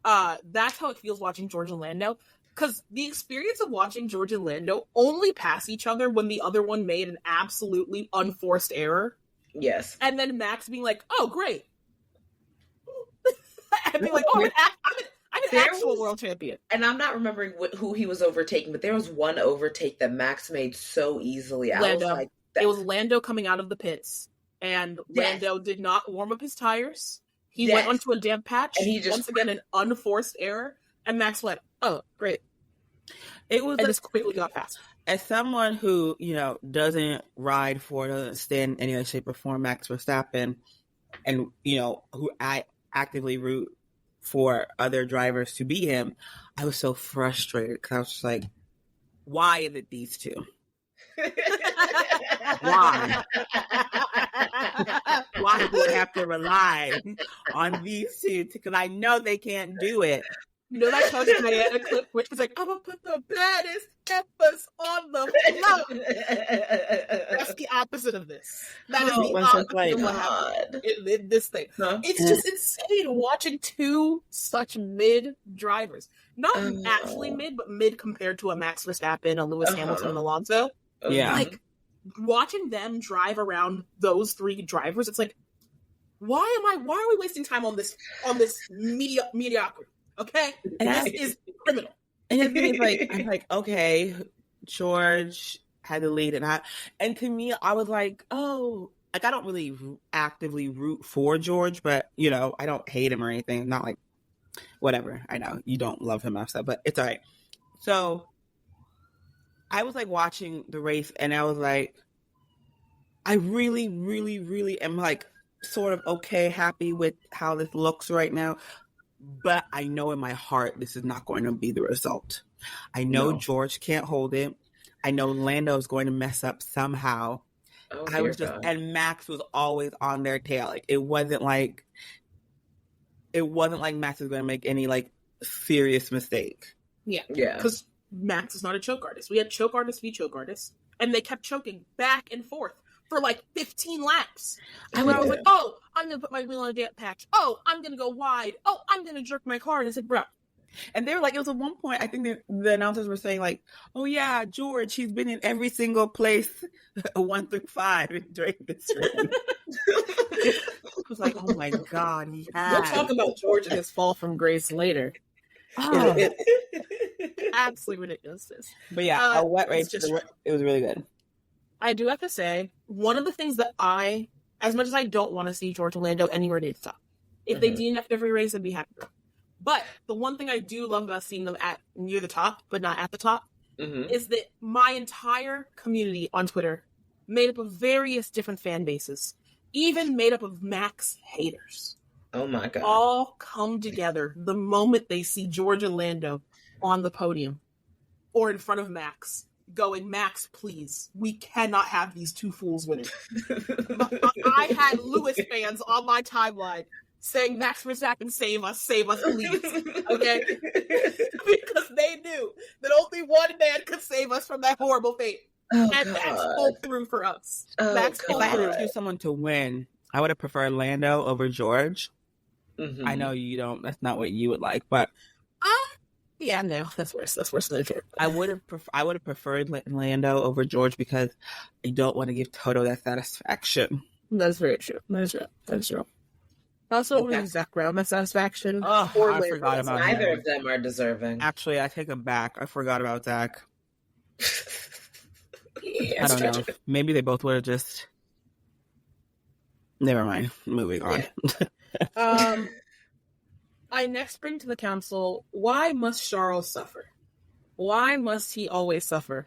That's how it feels watching George and Lando. Because the experience of watching George and Lando only pass each other when the other one made an absolutely unforced error. Yes. And then Max being like, oh, great. And being like, oh, actual world champion. And I'm not remembering who he was overtaking, but there was one overtake that Max made so easily. Lando. I was like, it was Lando coming out of the pits, and Lando did not warm up his tires. He went onto a damp patch, and he just once again an unforced error, and Max went, "Oh, great!" It was just quickly got past. As someone who doesn't ride for, doesn't stand in any way, shape, or form Max Verstappen, and who I actively root for other drivers to beat him, I was so frustrated because I was just like, why is it these two? Why? Why do I have to rely on these two? Because I know they can't do it. That Coach Diana clip, which was like, I'm going to put the baddest peppers on the floor. That's the opposite of this. That is the opposite of what happened in this thing. Huh? It's just insane watching two such mid drivers. Not actually mid, but mid compared to a Max Verstappen, a Lewis Hamilton, and Alonso. Yeah. Like, watching them drive around those three drivers, it's like, why are we wasting time on this mediocrity? Okay, and this is criminal. And it's like, I'm like, okay, George had the lead, and to me, I was like, oh, like I don't really actively root for George, but I don't hate him or anything. Not like, whatever. I know you don't love him outside, but it's all right. So I was like watching the race, and I was like, I really, really, really am like sort of okay, happy with how this looks right now. But I know in my heart this is not going to be the result. I know George can't hold it. I know Lando is going to mess up somehow. Oh, I was just, and Max was always on their tail. Like it wasn't like Max was going to make any like serious mistake. Yeah. Because Max is not a choke artist. We had choke artists v choke artists, and they kept choking back and forth for like 15 laps. And I was like, oh, I'm going to put my wheel on a damp patch. Oh, I'm going to go wide. Oh, I'm going to jerk my car. And I said, bro. And they were like, it was at one point, I think the announcers were saying like, oh yeah, George, he's been in every single place 1 through 5 during this race. I was like, oh my God, he has. We'll talk about George and his fall from grace later. Oh. Absolutely ridiculous. But yeah, a wet race, it was really good. I do have to say, one of the things that as much as I don't want to see George and Lando anywhere near the top, if they DNF'd every race, I'd be happy. But the one thing I do love about seeing them near the top, but not at the top, is that my entire community on Twitter, made up of various different fan bases, even made up of Max haters. Oh my God. All come together the moment they see George and Lando on the podium or in front of Max. Going, Max, please. We cannot have these two fools winning. I had Lewis fans on my timeline saying, Max Verstappen, save us, please. Okay? Because they knew that only one man could save us from that horrible fate. Oh, and Max pulled through for us. Max if I had to choose someone to win, I would have preferred Lando over George. I know you don't, that's not what you would like, but yeah, no, that's worse. That's worse than the George. I would have preferred Lando over George because I don't want to give Toto that satisfaction. That's very true. That's true. I also don't want to give Zach Brown that satisfaction. I forgot about him. Neither of them are deserving. Actually, I take him back. I forgot about Zach. Yeah, I don't know. Maybe they both would have just. Never mind. Moving on. Yeah. I next bring to the council, why must Charles suffer? Why must he always suffer?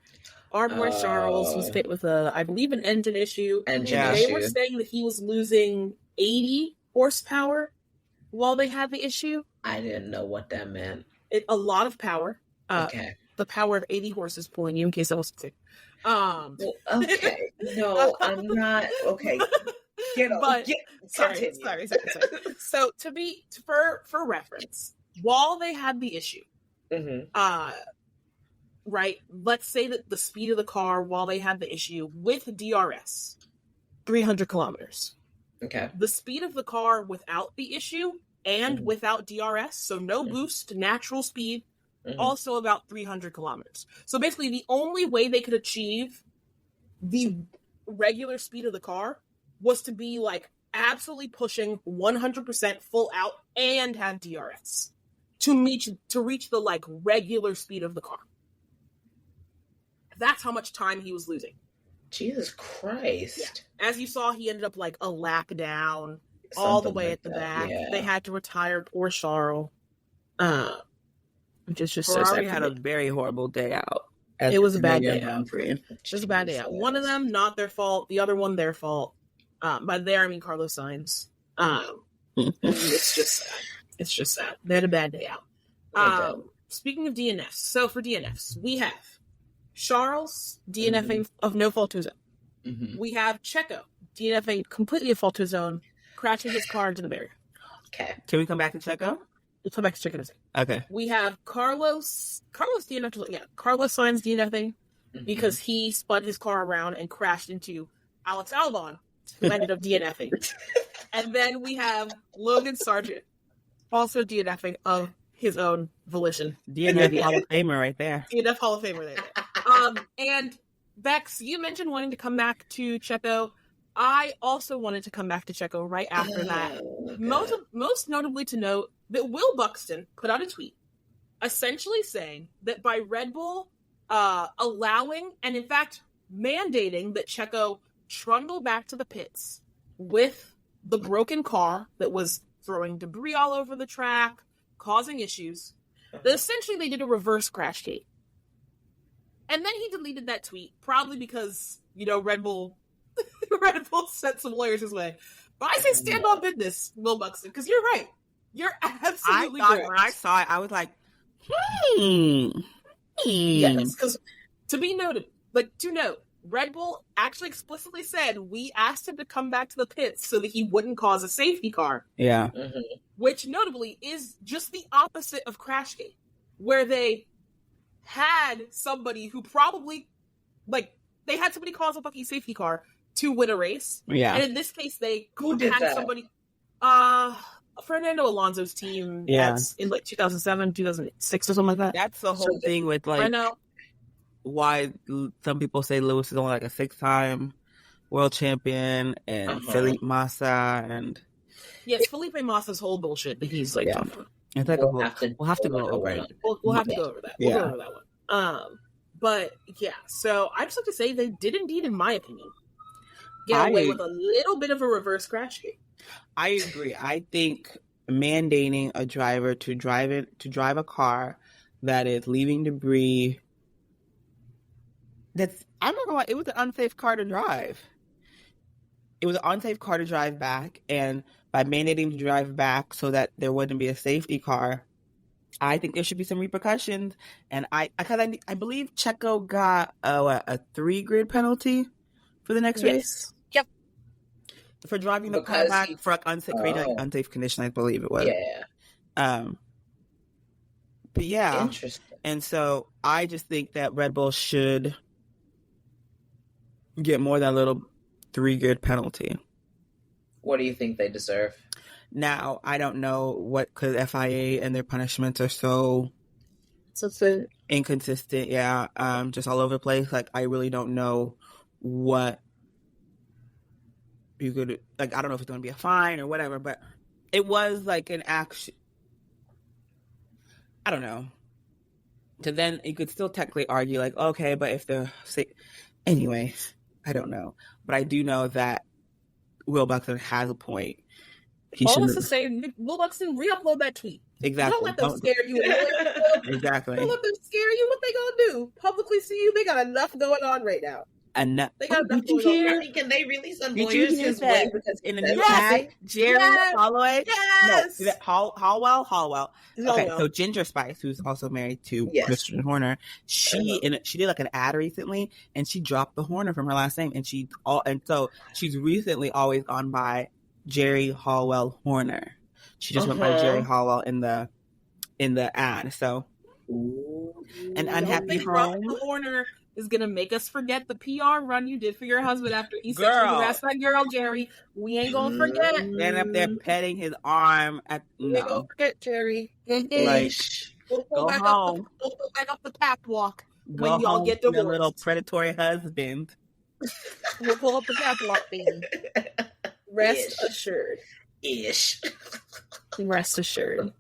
Our boy Charles was hit with I believe, an engine issue. They were saying that he was losing 80 horsepower while they had the issue. I didn't know what that meant. A lot of power. Okay. The power of 80 horses pulling you, in case I was sick. Okay. No, I'm not. Okay. Sorry. So for reference, while they had the issue, right? Let's say that the speed of the car while they had the issue with DRS, 300 kilometers. Okay. The speed of the car without the issue and without DRS, so no boost, natural speed, also about 300 kilometers. So basically, the only way they could achieve the regular speed of the car was to be like absolutely pushing 100% full out and have DRS to reach the like regular speed of the car. That's how much time he was losing. Jesus Christ. Yeah. As you saw, he ended up like a lap down, all the way at the back. Yeah. They had to retire poor Charles. Which is just Ferrari so sad. Had a very horrible day out. It was a bad day out. It was a bad day out. One of them, not their fault. The other one, their fault. By there, I mean Carlos Sainz. It's just sad. It's just sad. They had a bad day out. Speaking of DNFs, so for DNFs, we have Charles DNFing of no fault to his own. Mm-hmm. We have Checo DNFing completely of fault to his own, crashing his car into the barrier. Okay. Can we come back to Checo? We'll come back to Checo in a second. Okay. We have Carlos DNFing. Yeah, Carlos Sainz DNFing because he spun his car around and crashed into Alex Albon, who ended up DNFing. And then we have Logan Sargent, also DNFing of his own volition. DNF Hall of Famer right there. DNF Hall of Famer there. And Bex, you mentioned wanting to come back to Checo. I also wanted to come back to Checo right after that. Most notably to note that Will Buxton put out a tweet essentially saying that by Red Bull allowing and in fact mandating that Checo trundle back to the pits with the broken car that was throwing debris all over the track, causing issues, that essentially they did a reverse crash gate. And then he deleted that tweet, probably because, Red Bull sent some lawyers his way. But I say stand on business, Will Buxton, because you're right. You're absolutely correct. When I saw it, I was like, Yes, because to note, Red Bull actually explicitly said, we asked him to come back to the pits so that he wouldn't cause a safety car. Yeah. Mm-hmm. Which, notably, is just the opposite of Crashgate, where they had somebody who probably, they had somebody cause a fucking safety car to win a race. Yeah. And in this case, they had somebody, Fernando Alonso's team in 2007, 2006 or something like that. That's the whole thing with I know. Why some people say Lewis is only like a 6-time world champion and Felipe Massa and yes, Felipe Massa's whole bullshit that he's tough. It's like we'll have to go over it. We'll have to go over that. We'll go over that one. But yeah, so I just have to say they did indeed, in my opinion, get away with a little bit of a reverse crash gate. I agree. I think mandating a driver to drive a car that is leaving debris. I'm not gonna lie, it was an unsafe car to drive. It was an unsafe car to drive back, and by mandating to drive back so that there wouldn't be a safety car, I think there should be some repercussions. And I believe Checo got a 3-grid penalty for the next race. Yep. For driving the car back for unsafe condition, I believe it was. Yeah. But yeah. Interesting. And so I just think that Red Bull should get more than a little 3-grid penalty. What do you think they deserve? Now, I don't know because FIA and their punishments are so inconsistent. Yeah, just all over the place. I really don't know what you could, I don't know if it's going to be a fine or whatever, but it was an action. I don't know. So then you could still technically argue okay, but if they're anyway, I don't know. But I do know that Will Buxton has a point. All this to say, Will Buxton re-upload that tweet. Exactly. Don't let them scare you. Exactly. Don't let them scare you. What they gonna do? Publicly see you? They got enough going on right now. Enough. They got enough going on. Can they release some Did lawyers you hear his that? way? Because in the new tag, Jerry Holloway? Yes. No, Hallwell. Okay, so Ginger Spice, who's also married to Christian Horner, she did an ad recently, and she dropped the Horner from her last name, and so she's recently always gone by Jerry Hallwell Horner. She just went by Jerry Hallwell in the ad. So an unhappy home. Horner is gonna make us forget the PR run you did for your husband after he said you harassed that girl, Jerry. We ain't gonna forget. Stand up there petting his arm we ain't gonna forget, Jerry. We'll go back home. We'll go back up the catwalk when y'all get divorced. Your little predatory husband. We'll pull up the catwalk, baby. Rest assured. Rest assured.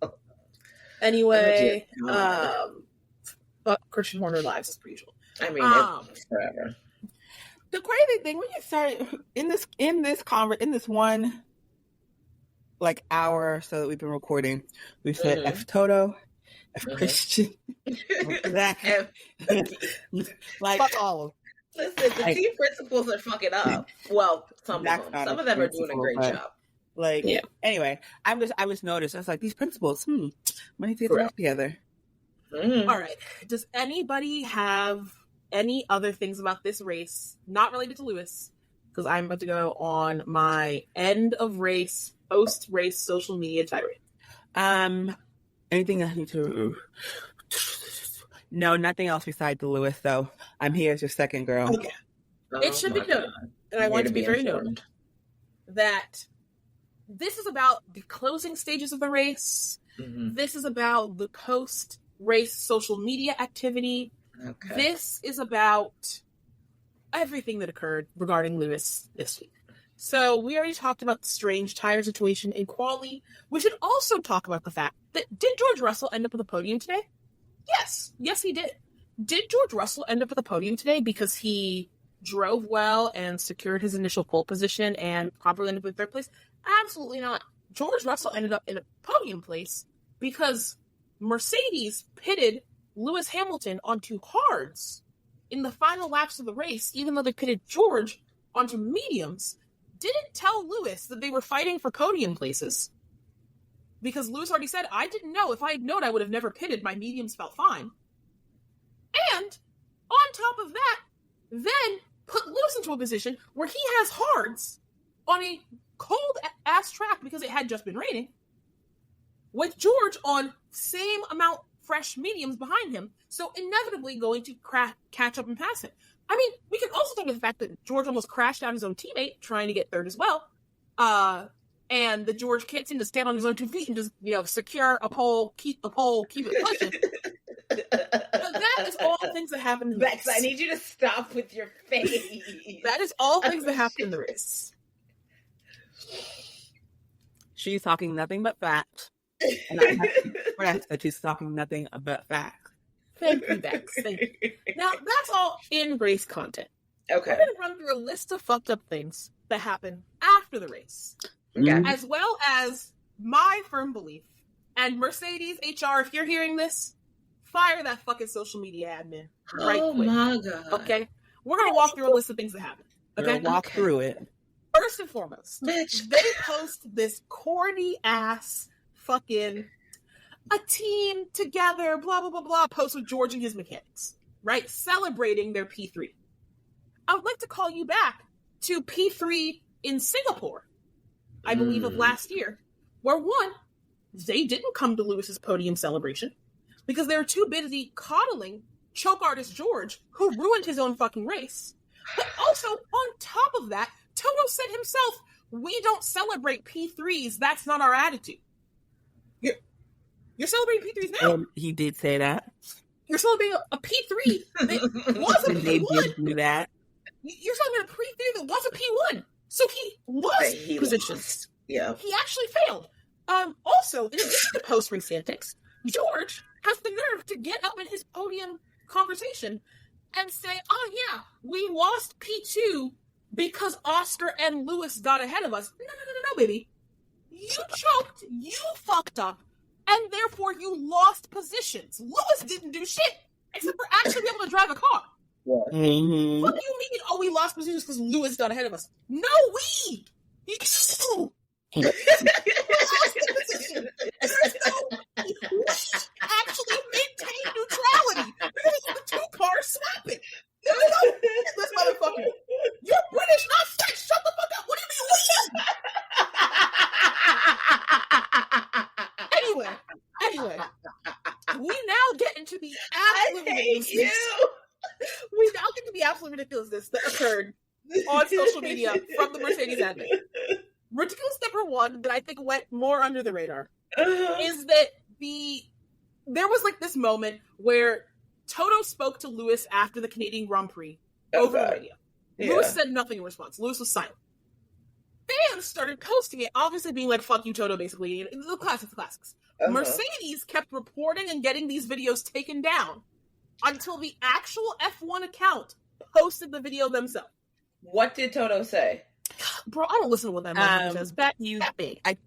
Anyway, but Christian Horner lives as per usual. I mean, it's forever. The crazy thing when you started in this one like hour or so that we've been recording, we said F Toto, F Christian, that, like fuck all of them. Listen, the team principals are fucking up. Well, some of them. Some of them are doing a great job. Like, anyway, I was noticed. I was like, these principals, we need to get them together. All right. Does anybody have any other things about this race not related to Lewis? Because I'm about to go on my end of race, post-race social media tirade. Anything I need to... No, nothing else besides the Lewis, though. I'm here as your second girl. Okay. It should be noted, and I want to be very noted, that this is about the closing stages of the race. This is about the post-race social media activity. Okay. This is about everything that occurred regarding Lewis this week. So we already talked about the strange tire situation in quali. We should also talk about the fact that did George Russell end up at the podium today? Yes, he did. Did George Russell end up at the podium today because he drove well and secured his initial pole position and properly ended up in third place? Absolutely not. George Russell ended up in a podium place because Mercedes pitted Lewis Hamilton onto hards in the final laps of the race, even though they pitted George onto mediums. Didn't tell Lewis that they were fighting for podium places. Because Lewis already said, I didn't know. If I had known, I would have never pitted. My mediums felt fine. And on top of that, then put Lewis into a position where he has hards on a cold-ass track because it had just been raining, with George on same amount fresh mediums behind him, so inevitably going to catch up and pass him. I mean, we can also talk about the fact that George almost crashed out his own teammate trying to get third as well. And the George can't seem to stand on his own 2 feet and just, secure a pole, keep it pushing. That is all things that happen in the race. I need you to stop with your face. That is all things that happen in the race. She's talking nothing but facts. And I have to that she's talking nothing but facts. Thank you, Bex. Thank you. Now, that's all in race content. Okay. We're going to run through a list of fucked up things that happen after the race. Okay. As well as my firm belief, and Mercedes HR, if you're hearing this, fire that fucking social media admin right quick. My God. Okay? We're going to walk through a list of things that happen. Okay? Walk through it. First and foremost, they post this corny ass fucking a team together, blah, blah, blah, blah, post with George and his mechanics, right? Celebrating their P3. I would like to call you back to P3 in Singapore, I believe, of last year, where one, they didn't come to Lewis's podium celebration because they were too busy coddling choke artist George, who ruined his own fucking race. But also, on top of that, Toto said himself, we don't celebrate P3s. That's not our attitude. You're celebrating P3s now. He did say that. You're celebrating a P3 that was a P1. They did do that. You're celebrating a P3 that was a P1. So he was positioned. Yeah. He actually failed. Also, in addition to post-race antics, George has the nerve to get up in his podium conversation and say, oh yeah, we lost P2 because Oscar and Lewis got ahead of us. No, baby. You choked, you fucked up, and therefore you lost positions. Lewis didn't do shit except for actually be able to drive a car. Yeah. Mm-hmm. What do you mean, oh, we lost positions because Lewis got ahead of us? No, we! You lost the position. We actually maintained neutrality because of the two cars swapping. No, this motherfucker. You're British, not French. Shut the fuck up. What do you mean we? Anyway, we now get into the absolute ridiculousness. We now get to the absolute ridiculousness that occurred on social media from the Mercedes admin. Ridiculous number one that I think went more under the radar is that there was like this moment where Toto spoke to Lewis after the Canadian Grand Prix over the radio. Yeah. Lewis said nothing in response. Lewis was silent. Fans started posting it, obviously being like, fuck you, Toto, basically. The classics. Mercedes kept reporting and getting these videos taken down until the actual F1 account posted the video themselves. What did Toto say? Bro, I don't listen to what that man says. I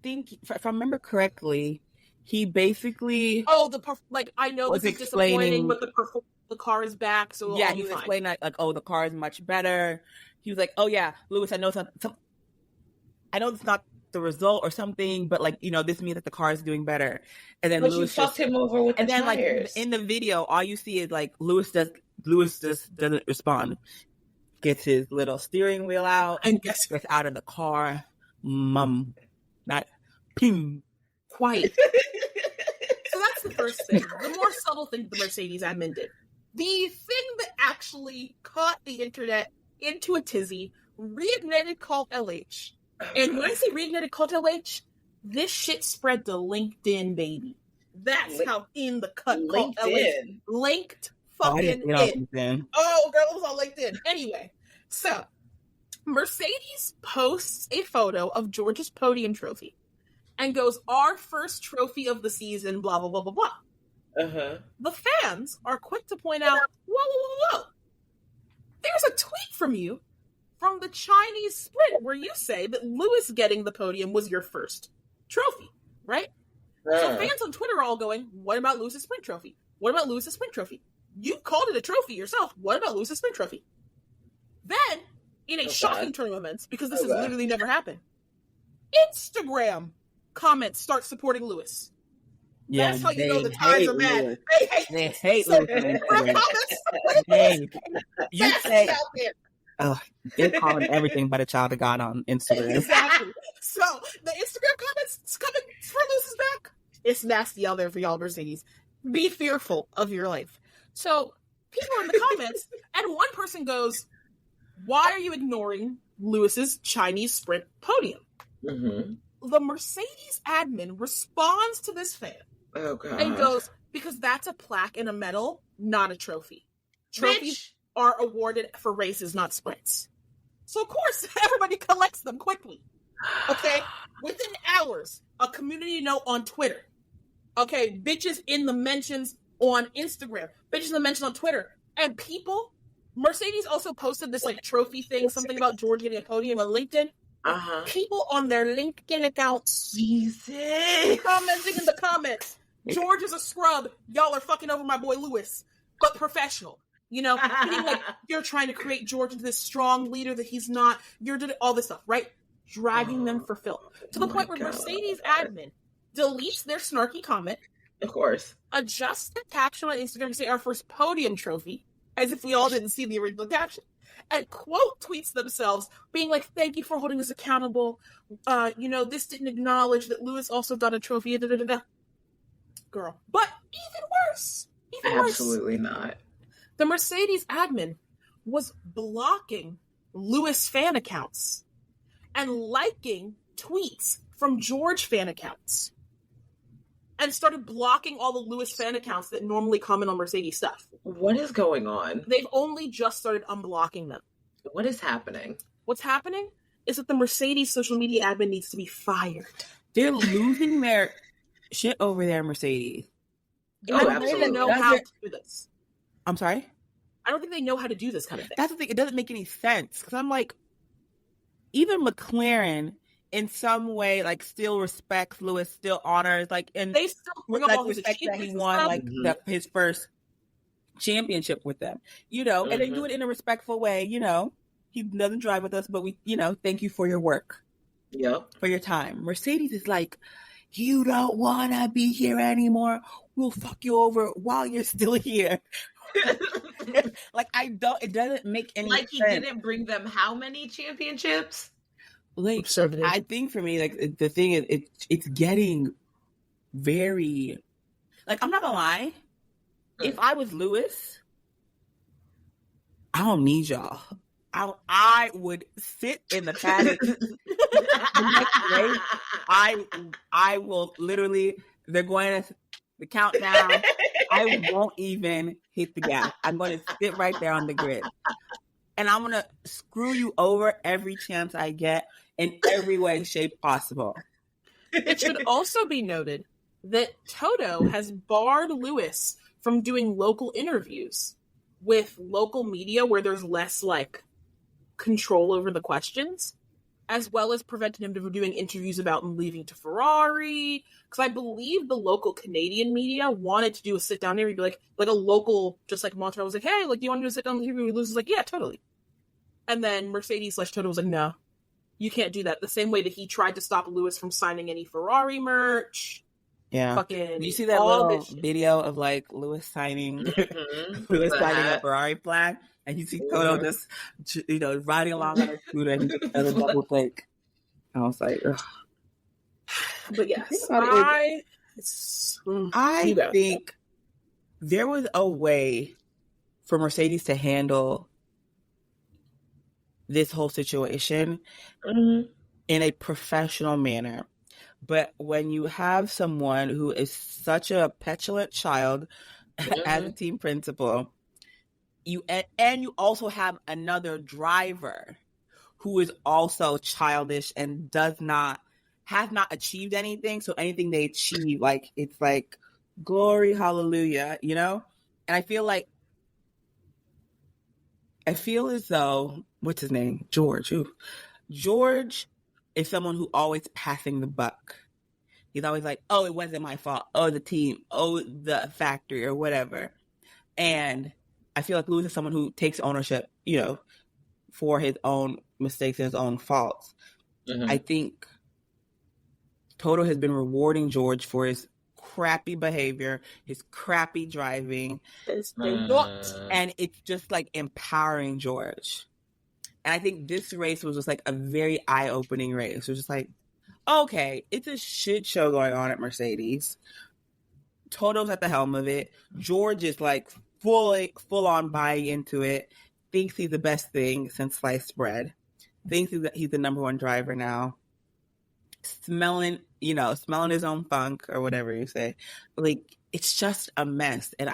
think, if I remember correctly, he basically... I know this is disappointing, but the car is back, so yeah, he was explaining the car is much better. He was like, oh yeah, Lewis, I know I know it's not the result or something, but this means that the car is doing better. And then Lewis fucked him over with the tires. In the video, all you see is Lewis just doesn't respond. Gets his little steering wheel out and gets out of the car. Not ping. Quiet. So that's the first thing. The more subtle thing the Mercedes admin did. The thing that actually caught the internet into a tizzy, reignited Cult LH. And when I say reignited Cult LH, this shit spread to LinkedIn, baby. That's how in the cut Cult LH. Linked fucking in. Oh, girl, it was on LinkedIn. Anyway, so Mercedes posts a photo of George's podium trophy and goes, our first trophy of the season, blah, blah, blah, blah, blah. The fans are quick to point out, whoa. There's a tweet from you from the Chinese sprint where you say that Lewis getting the podium was your first trophy, right? So fans on Twitter are all going, what about Lewis's sprint trophy? What about Lewis's sprint trophy? You called it a trophy yourself. What about Lewis's sprint trophy? Then, in a shocking turn of events, because this has literally never happened, Instagram comments start supporting Lewis. Yeah, that's how you know the times are mad. Lewis. They hate Lewis. You say, they call him everything but a child of God on Instagram. Exactly. So the Instagram comments coming from Lewis's back. It's nasty out there for y'all, Mercedes. Be fearful of your life. So people are in the comments, and one person goes, "Why are you ignoring Lewis's Chinese sprint podium?" The Mercedes admin responds to this fan and goes, "Because that's a plaque and a medal, not a trophy. Trophies are awarded for races, not sprints." So, of course, everybody collects them quickly. Okay? Within hours, a community note on Twitter. Okay? Bitches in the mentions on Instagram. Bitches in the mentions on Twitter. And people, Mercedes also posted this, trophy thing, something about George getting a podium on LinkedIn. People on their LinkedIn accounts commenting in the comments, George is a scrub, y'all are fucking over my boy Lewis, but professional. You're trying to create George into this strong leader that he's not. You're doing all this stuff, right? Dragging them for filth. To the point where Mercedes admin deletes their snarky comment. Of course. Adjusts the caption on Instagram to say our first podium trophy, as if we all didn't see the original caption. And quote tweets themselves, being like, "Thank you for holding us accountable. This didn't acknowledge that Lewis also got a trophy." Girl. But even worse. Absolutely not. The Mercedes admin was blocking Lewis fan accounts and liking tweets from George fan accounts. And started blocking all the Lewis fan accounts that normally comment on Mercedes stuff. What is going on? They've only just started unblocking them. What is happening? What's happening is that the Mercedes social media admin needs to be fired. They're losing their shit over there, Mercedes. I don't think they know how to do this. I'm sorry? I don't think they know how to do this kind of thing. That's the thing. It doesn't make any sense. Because I'm like, even McLaren in some way, still respects Lewis, still honors, and they still bring up all his respect that he won, his first championship with them, and they do it in a respectful way. He doesn't drive with us, but we, thank you for your work, for your time. Mercedes is like, you don't want to be here anymore. We'll fuck you over while you're still here. It doesn't make any sense. He didn't bring them how many championships? I think for me, the thing is, it's getting very, I'm not gonna lie. If I was Lewis, I don't need y'all. I would sit in the paddock the next race. I will literally. They're going to the countdown. I won't even hit the gas. I'm going to sit right there on the grid, and I'm going to screw you over every chance I get in every way, shape possible. It should also be noted that Toto has barred Lewis from doing local interviews with local media where there's less like control over the questions, as well as prevented him from doing interviews about him leaving to Ferrari. Because I believe the local Canadian media wanted to do a sit down interview, like a local, just like Montreal was like, hey, like, do you want to do a sit down interview? Lewis was like, yeah, totally. And then Mercedes/Toto was like, no, you can't do that. The same way that he tried to stop Lewis from signing any Ferrari merch. Yeah. Fucking. Do you see that little video of like Lewis signing Lewis signing a Ferrari flag? And you see Toto just, riding along on a scooter and he just does a double take. I was like, ugh. But yes, I think there was a way for Mercedes to handle this whole situation in a professional manner. But when you have someone who is such a petulant child as a team principal, you also have another driver who is also childish and has not achieved anything. So anything they achieve, like, it's like glory, hallelujah, And I feel as though, what's his name? George. George is someone who always passing the buck. He's always like, oh, it wasn't my fault. Oh, the team. Oh, the factory or whatever. And I feel like Lewis is someone who takes ownership, for his own mistakes and his own faults. I think Toto has been rewarding George for his crappy behavior, his crappy driving. And it's just like empowering George. And I think this race was just like a very eye-opening race. It was just like, okay, it's a shit show going on at Mercedes. Toto's at the helm of it. George is like full on buying into it. Thinks he's the best thing since sliced bread. Thinks he's the number one driver now. Smelling his own funk or whatever you say. Like, it's just a mess. And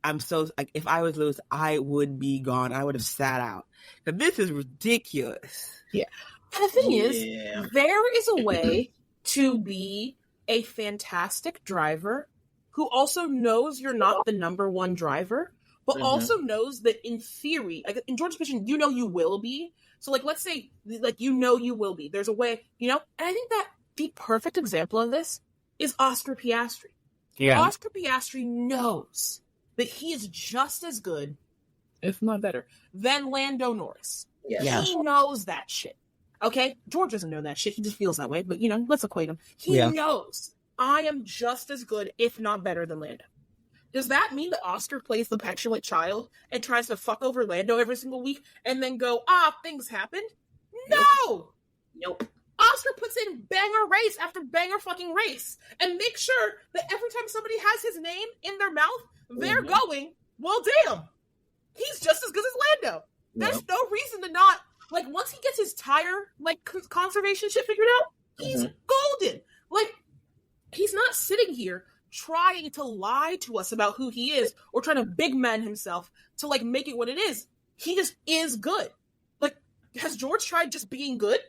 I'm so, like, if I was Lewis, I would be gone. I would have sat out. But this is ridiculous. Yeah. And the thing is, there is a way to be a fantastic driver who also knows you're not the number one driver, but also knows that in theory, like in George's position, you will be. So, like, let's say, like, you will be. There's a way, and I think that the perfect example of this is Oscar Piastri. Yeah. Oscar Piastri knows that he is just as good, if not better, than Lando Norris. Yes. Yeah. He knows that shit. Okay? George doesn't know that shit. He just feels that way. But, let's equate him. He knows I am just as good, if not better, than Lando. Does that mean that Oscar plays the petulant child and tries to fuck over Lando every single week and then go, things happened? No! Nope. Oscar puts in banger race after banger fucking race and makes sure that every time somebody has his name in their mouth, they're going, well, damn, he's just as good as Lando. There's no reason to not, like, once he gets his tire, like, conservation shit figured out, he's golden. Like, he's not sitting here trying to lie to us about who he is or trying to big man himself to, like, make it what it is. He just is good. Like, has George tried just being good?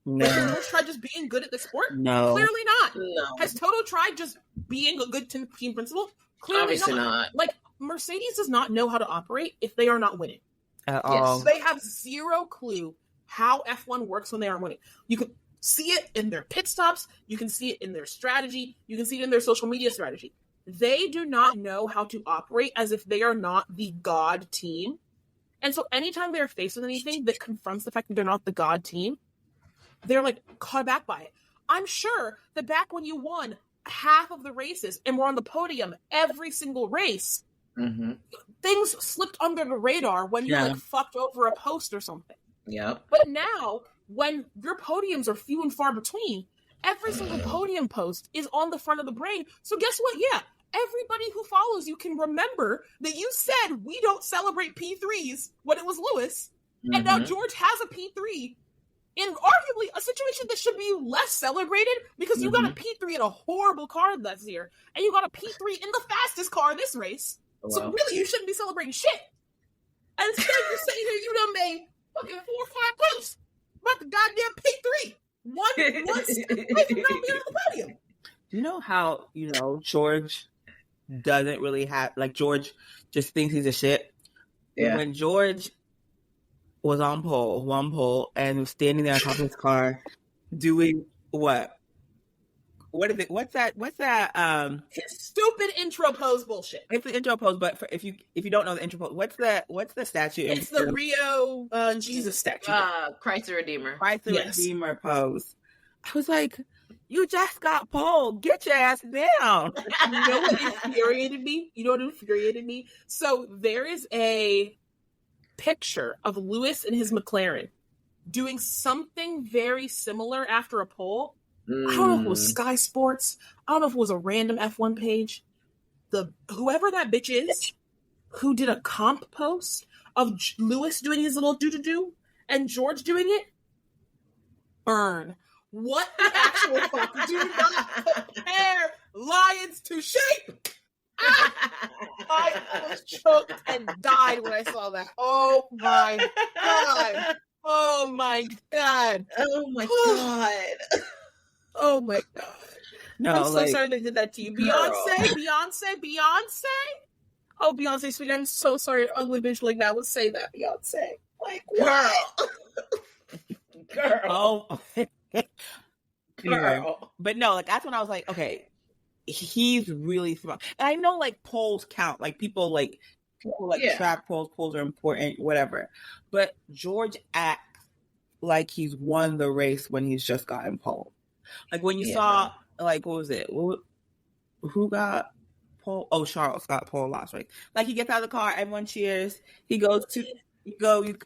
No. Has George tried just being good at the sport? No. Clearly not. No. Has Toto tried just being a good team principal? Clearly obviously not. Like, Mercedes does not know how to operate if they are not winning. At all. They have zero clue how F1 works when they aren't winning. You can see it in their pit stops. You can see it in their strategy. You can see it in their social media strategy. They do not know how to operate as if they are not the God team. And so anytime they're faced with anything that confronts the fact that they're not the God team, they're like caught back by it. I'm sure that back when you won half of the races and were on the podium every single race, things slipped under the radar when you like fucked over a post or something. Yeah. But now, when your podiums are few and far between, every single podium post is on the front of the brain. So guess what? Yeah, everybody who follows you can remember that you said we don't celebrate P3s when it was Lewis, and now George has a P3 in arguably a situation that should be less celebrated because you got a P3 in a horrible car this year, and you got a P3 in the fastest car this race. Oh, wow. So really, you shouldn't be celebrating shit. And instead, you're sitting here, you done made fucking 4 or 5 posts about the goddamn P3. One step away from not being on the podium. You know how, George doesn't really have, like, George just thinks he's a shit? Yeah. When George was on one pole, and was standing there on top of his car doing what? What is it? What's that? Stupid intro pose bullshit. It's the intro pose, but if you don't know the intro pose, what's the statue? It's the Rio Jesus statue. Christ the Redeemer. Christ the Redeemer pose. I was like, you just got pole. Get your ass down. You know what infuriated me? So there is a picture of Lewis and his McLaren doing something very similar after a pole. I don't know if it was Sky Sports. I don't know if it was a random F1 page. Whoever that bitch is, who did a comp post of Lewis doing his little do-do-do and George doing it. Burn. What the actual fuck? Do not compare lions to sheep! I was choked and died when I saw that. Oh my god. Oh my god. Oh my god. Oh my god. No, I'm so sorry they did that to you. Beyonce. Oh, Beyonce, sweet. I'm so sorry. Ugly bitch like that would say that, Beyonce. Like, what? Girl. Oh. Girl. But no, like, that's when I was like, okay, he's really smart. And I know, like, polls count. Like, people track polls. Polls are important, whatever. But George acts like he's won the race when he's just gotten pole. Like, when you saw, like, what was it? Who got pole? Oh, Charles got pole last race. Like, he gets out of the car, everyone cheers. He goes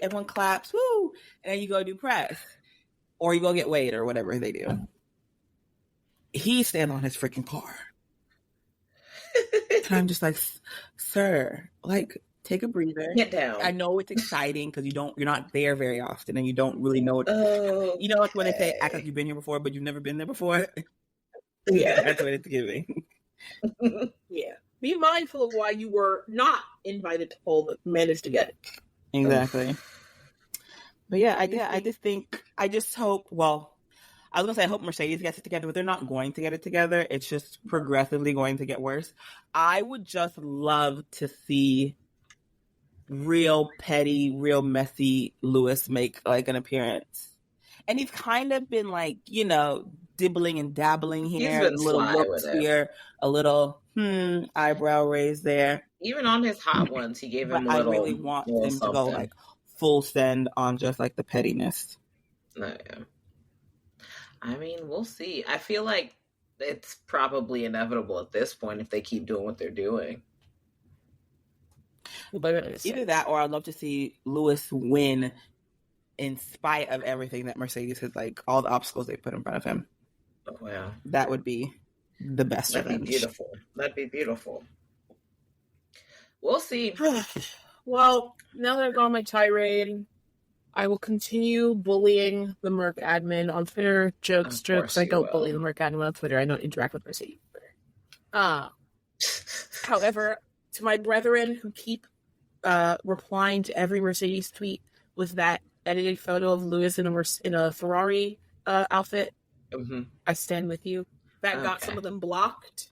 everyone claps, woo! And then you go do press. Or you go get weighed or whatever they do. He stands on his freaking car. And I'm just like, sir, like, take a breather. Get down. I know it's exciting because you're not there very often and you don't really know what. You know, like when they say act like you've been here before, but you've never been there before. Yeah, that's what it's giving. Yeah, be mindful of why you were not invited to pole, but managed to get it. Exactly. But yeah, I just hope. Well, I was gonna say I hope Mercedes gets it together, but they're not going to get it together. It's just progressively going to get worse. I would just love to see real petty, real messy Lewis make like an appearance. And he's kind of been like, dibbling and dabbling here, a little looks here, a little eyebrow raise there. Even on his hot ones, he gave him a little. I really want him to go like full send on just like the pettiness. No, yeah. I mean, we'll see. I feel like it's probably inevitable at this point if they keep doing what they're doing. Either that or I'd love to see Lewis win in spite of everything that Mercedes has, like, all the obstacles they put in front of him. Oh, wow. That would be the best revenge. That'd be beautiful. We'll see. Well, now that I've gone my tirade, I will continue bullying the Merc admin on Twitter. Jokes. I don't bully the Merc admin on Twitter. I don't interact with Mercedes. However, to my brethren who keep replying to every Mercedes tweet with that edited photo of Lewis in a Ferrari outfit, I stand with you. That got some of them blocked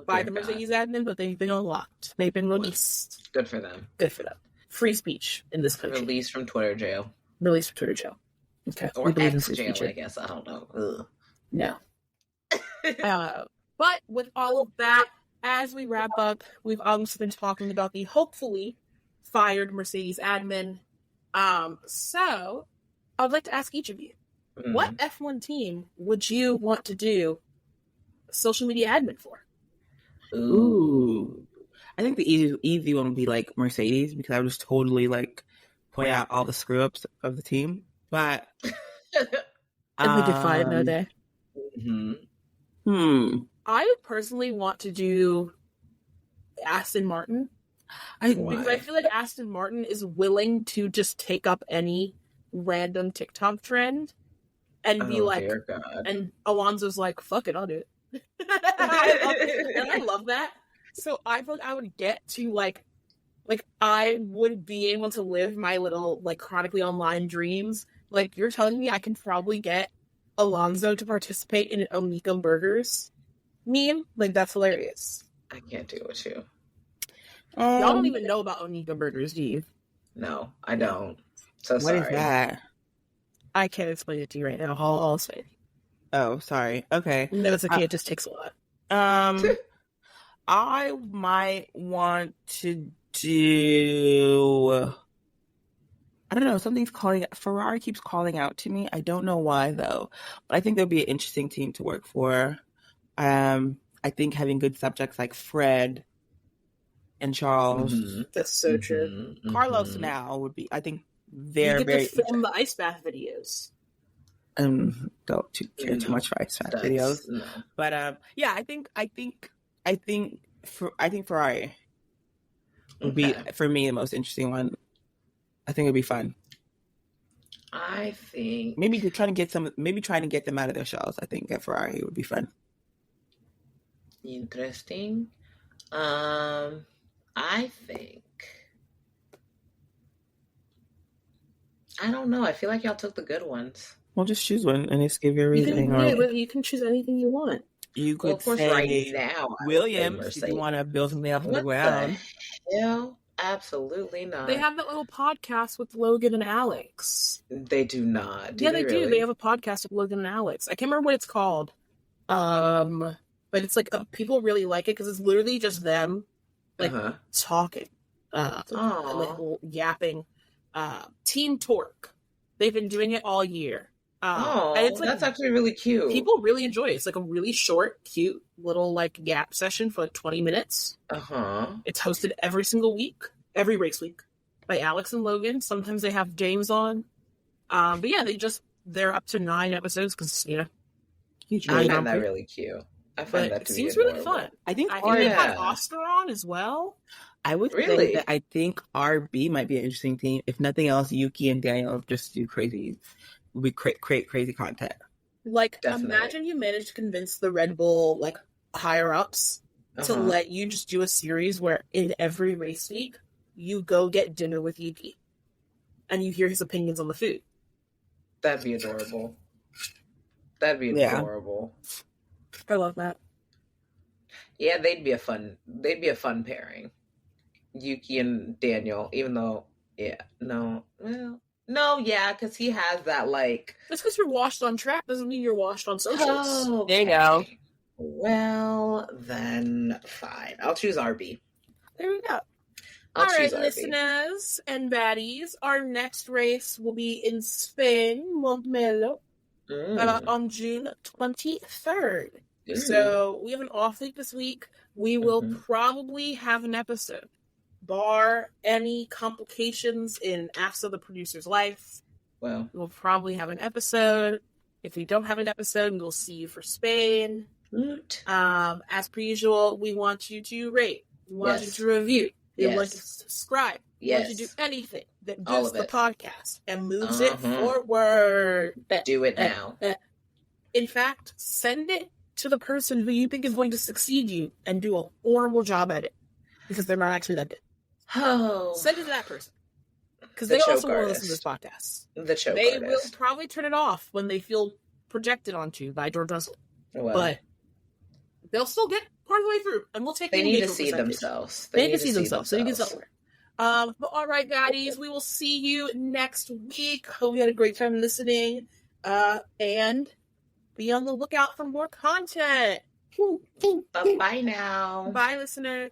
by the Mercedes admin, but they've been unlocked. They've been released. Good for them. Free speech in this country. Released from Twitter jail. Okay. Or ex-jail, I guess. I don't know. Ugh. No. But with all of that, as we wrap up, we've also been talking about the hopefully fired Mercedes admin. So I would like to ask each of you, what F1 team would you want to do social media admin for? Ooh. I think the easy one would be like Mercedes, because I would just totally like point out all the screw ups of the team. But and we defy it no day. I would personally want to do Aston Martin. Because I feel like Aston Martin is willing to just take up any random TikTok trend and be like, and Alonso's like, fuck it, I'll do it. I love that. So I feel like I would get to like I would be able to live my little like chronically online dreams. Like, you're telling me I can probably get Alonso to participate in Omega Burgers meme. Like, that's hilarious. I can't deal with you. Y'all don't even know about Onika burgers, do you? No, I don't. So What is sorry. that? I can't explain it to you right now. I'll explain it. Oh, sorry. Okay. No, it's okay. It just takes a lot. I might want to do. I don't know. Something's calling. Ferrari keeps calling out to me. I don't know why though, but I think there'll be an interesting team to work for. I think having good subjects like Fred and Charles. Mm-hmm. That's so true. Carlos now would be. I think You they're get very. to film the ice bath videos. Don't care too much for ice bath videos. No. But yeah, I think Ferrari would be for me the most interesting one. I think it'd be fun. I think Maybe trying to get them out of their shells. I think at Ferrari would be fun. interesting. I think I don't know. I feel like y'all took the good ones. Well, just choose one and just give your reasoning. You can choose anything you want. You could Of course, say right now, Williams if you want to build something up from the ground. Hell, absolutely not. They have that little podcast with Logan and Alex. They do not. They really? do. They have a podcast with Logan and Alex. I can't remember what it's called. But it's like people really like it because it's literally just them, like talking, and like yapping. Team Torque. They've been doing it all year. And it's like, that's actually really cute. People really enjoy it. It's like a really short, cute little like yap session for like 20 minutes. It's hosted every single week, every race week, by Alex and Logan. Sometimes they have James on. But yeah, they're up to 9 episodes because I find that really cute. I find that to be seems really fun. I think they had Oscar on as well. I would say that I think RB might be an interesting team. If nothing else, Yuki and Daniel just do crazy content. Like, imagine you managed to convince the Red Bull like higher ups to let you just do a series where in every race week you go get dinner with Yuki and you hear his opinions on the food. That'd be adorable. That'd be adorable. I love that. Yeah, they'd be a fun pairing. Yuki and Daniel, even though, because he has that like. Just because you're washed on track doesn't mean you're washed on socials. Okay. There you go. Well, then fine. I'll choose RB. There we go. All right, listeners and baddies, our next race will be in Spain, Montmelo, on June 23rd. So we have an off week this week. We will probably have an episode. Bar any complications in Afsas the producer's life, we'll probably have an episode. If we don't have an episode, we'll see you for Spain. As per usual, we want you to rate. We want you to review. We want you to subscribe. We want you to do anything that boosts the podcast and moves it forward. Do it now. In fact, send it to the person who you think is going to succeed you and do a horrible job at it because they're not actually that good. Send it to that person because they also want to listen to this podcast. They will probably turn it off when they feel projected onto by George Russell, but they'll still get part of the way through, and we'll take. They need to see themselves. They need to see themselves. So you can somewhere. But all right, baddies, we will see you next week. Hope you had a great time listening, and be on the lookout for more content. Bye now. Bye, listener.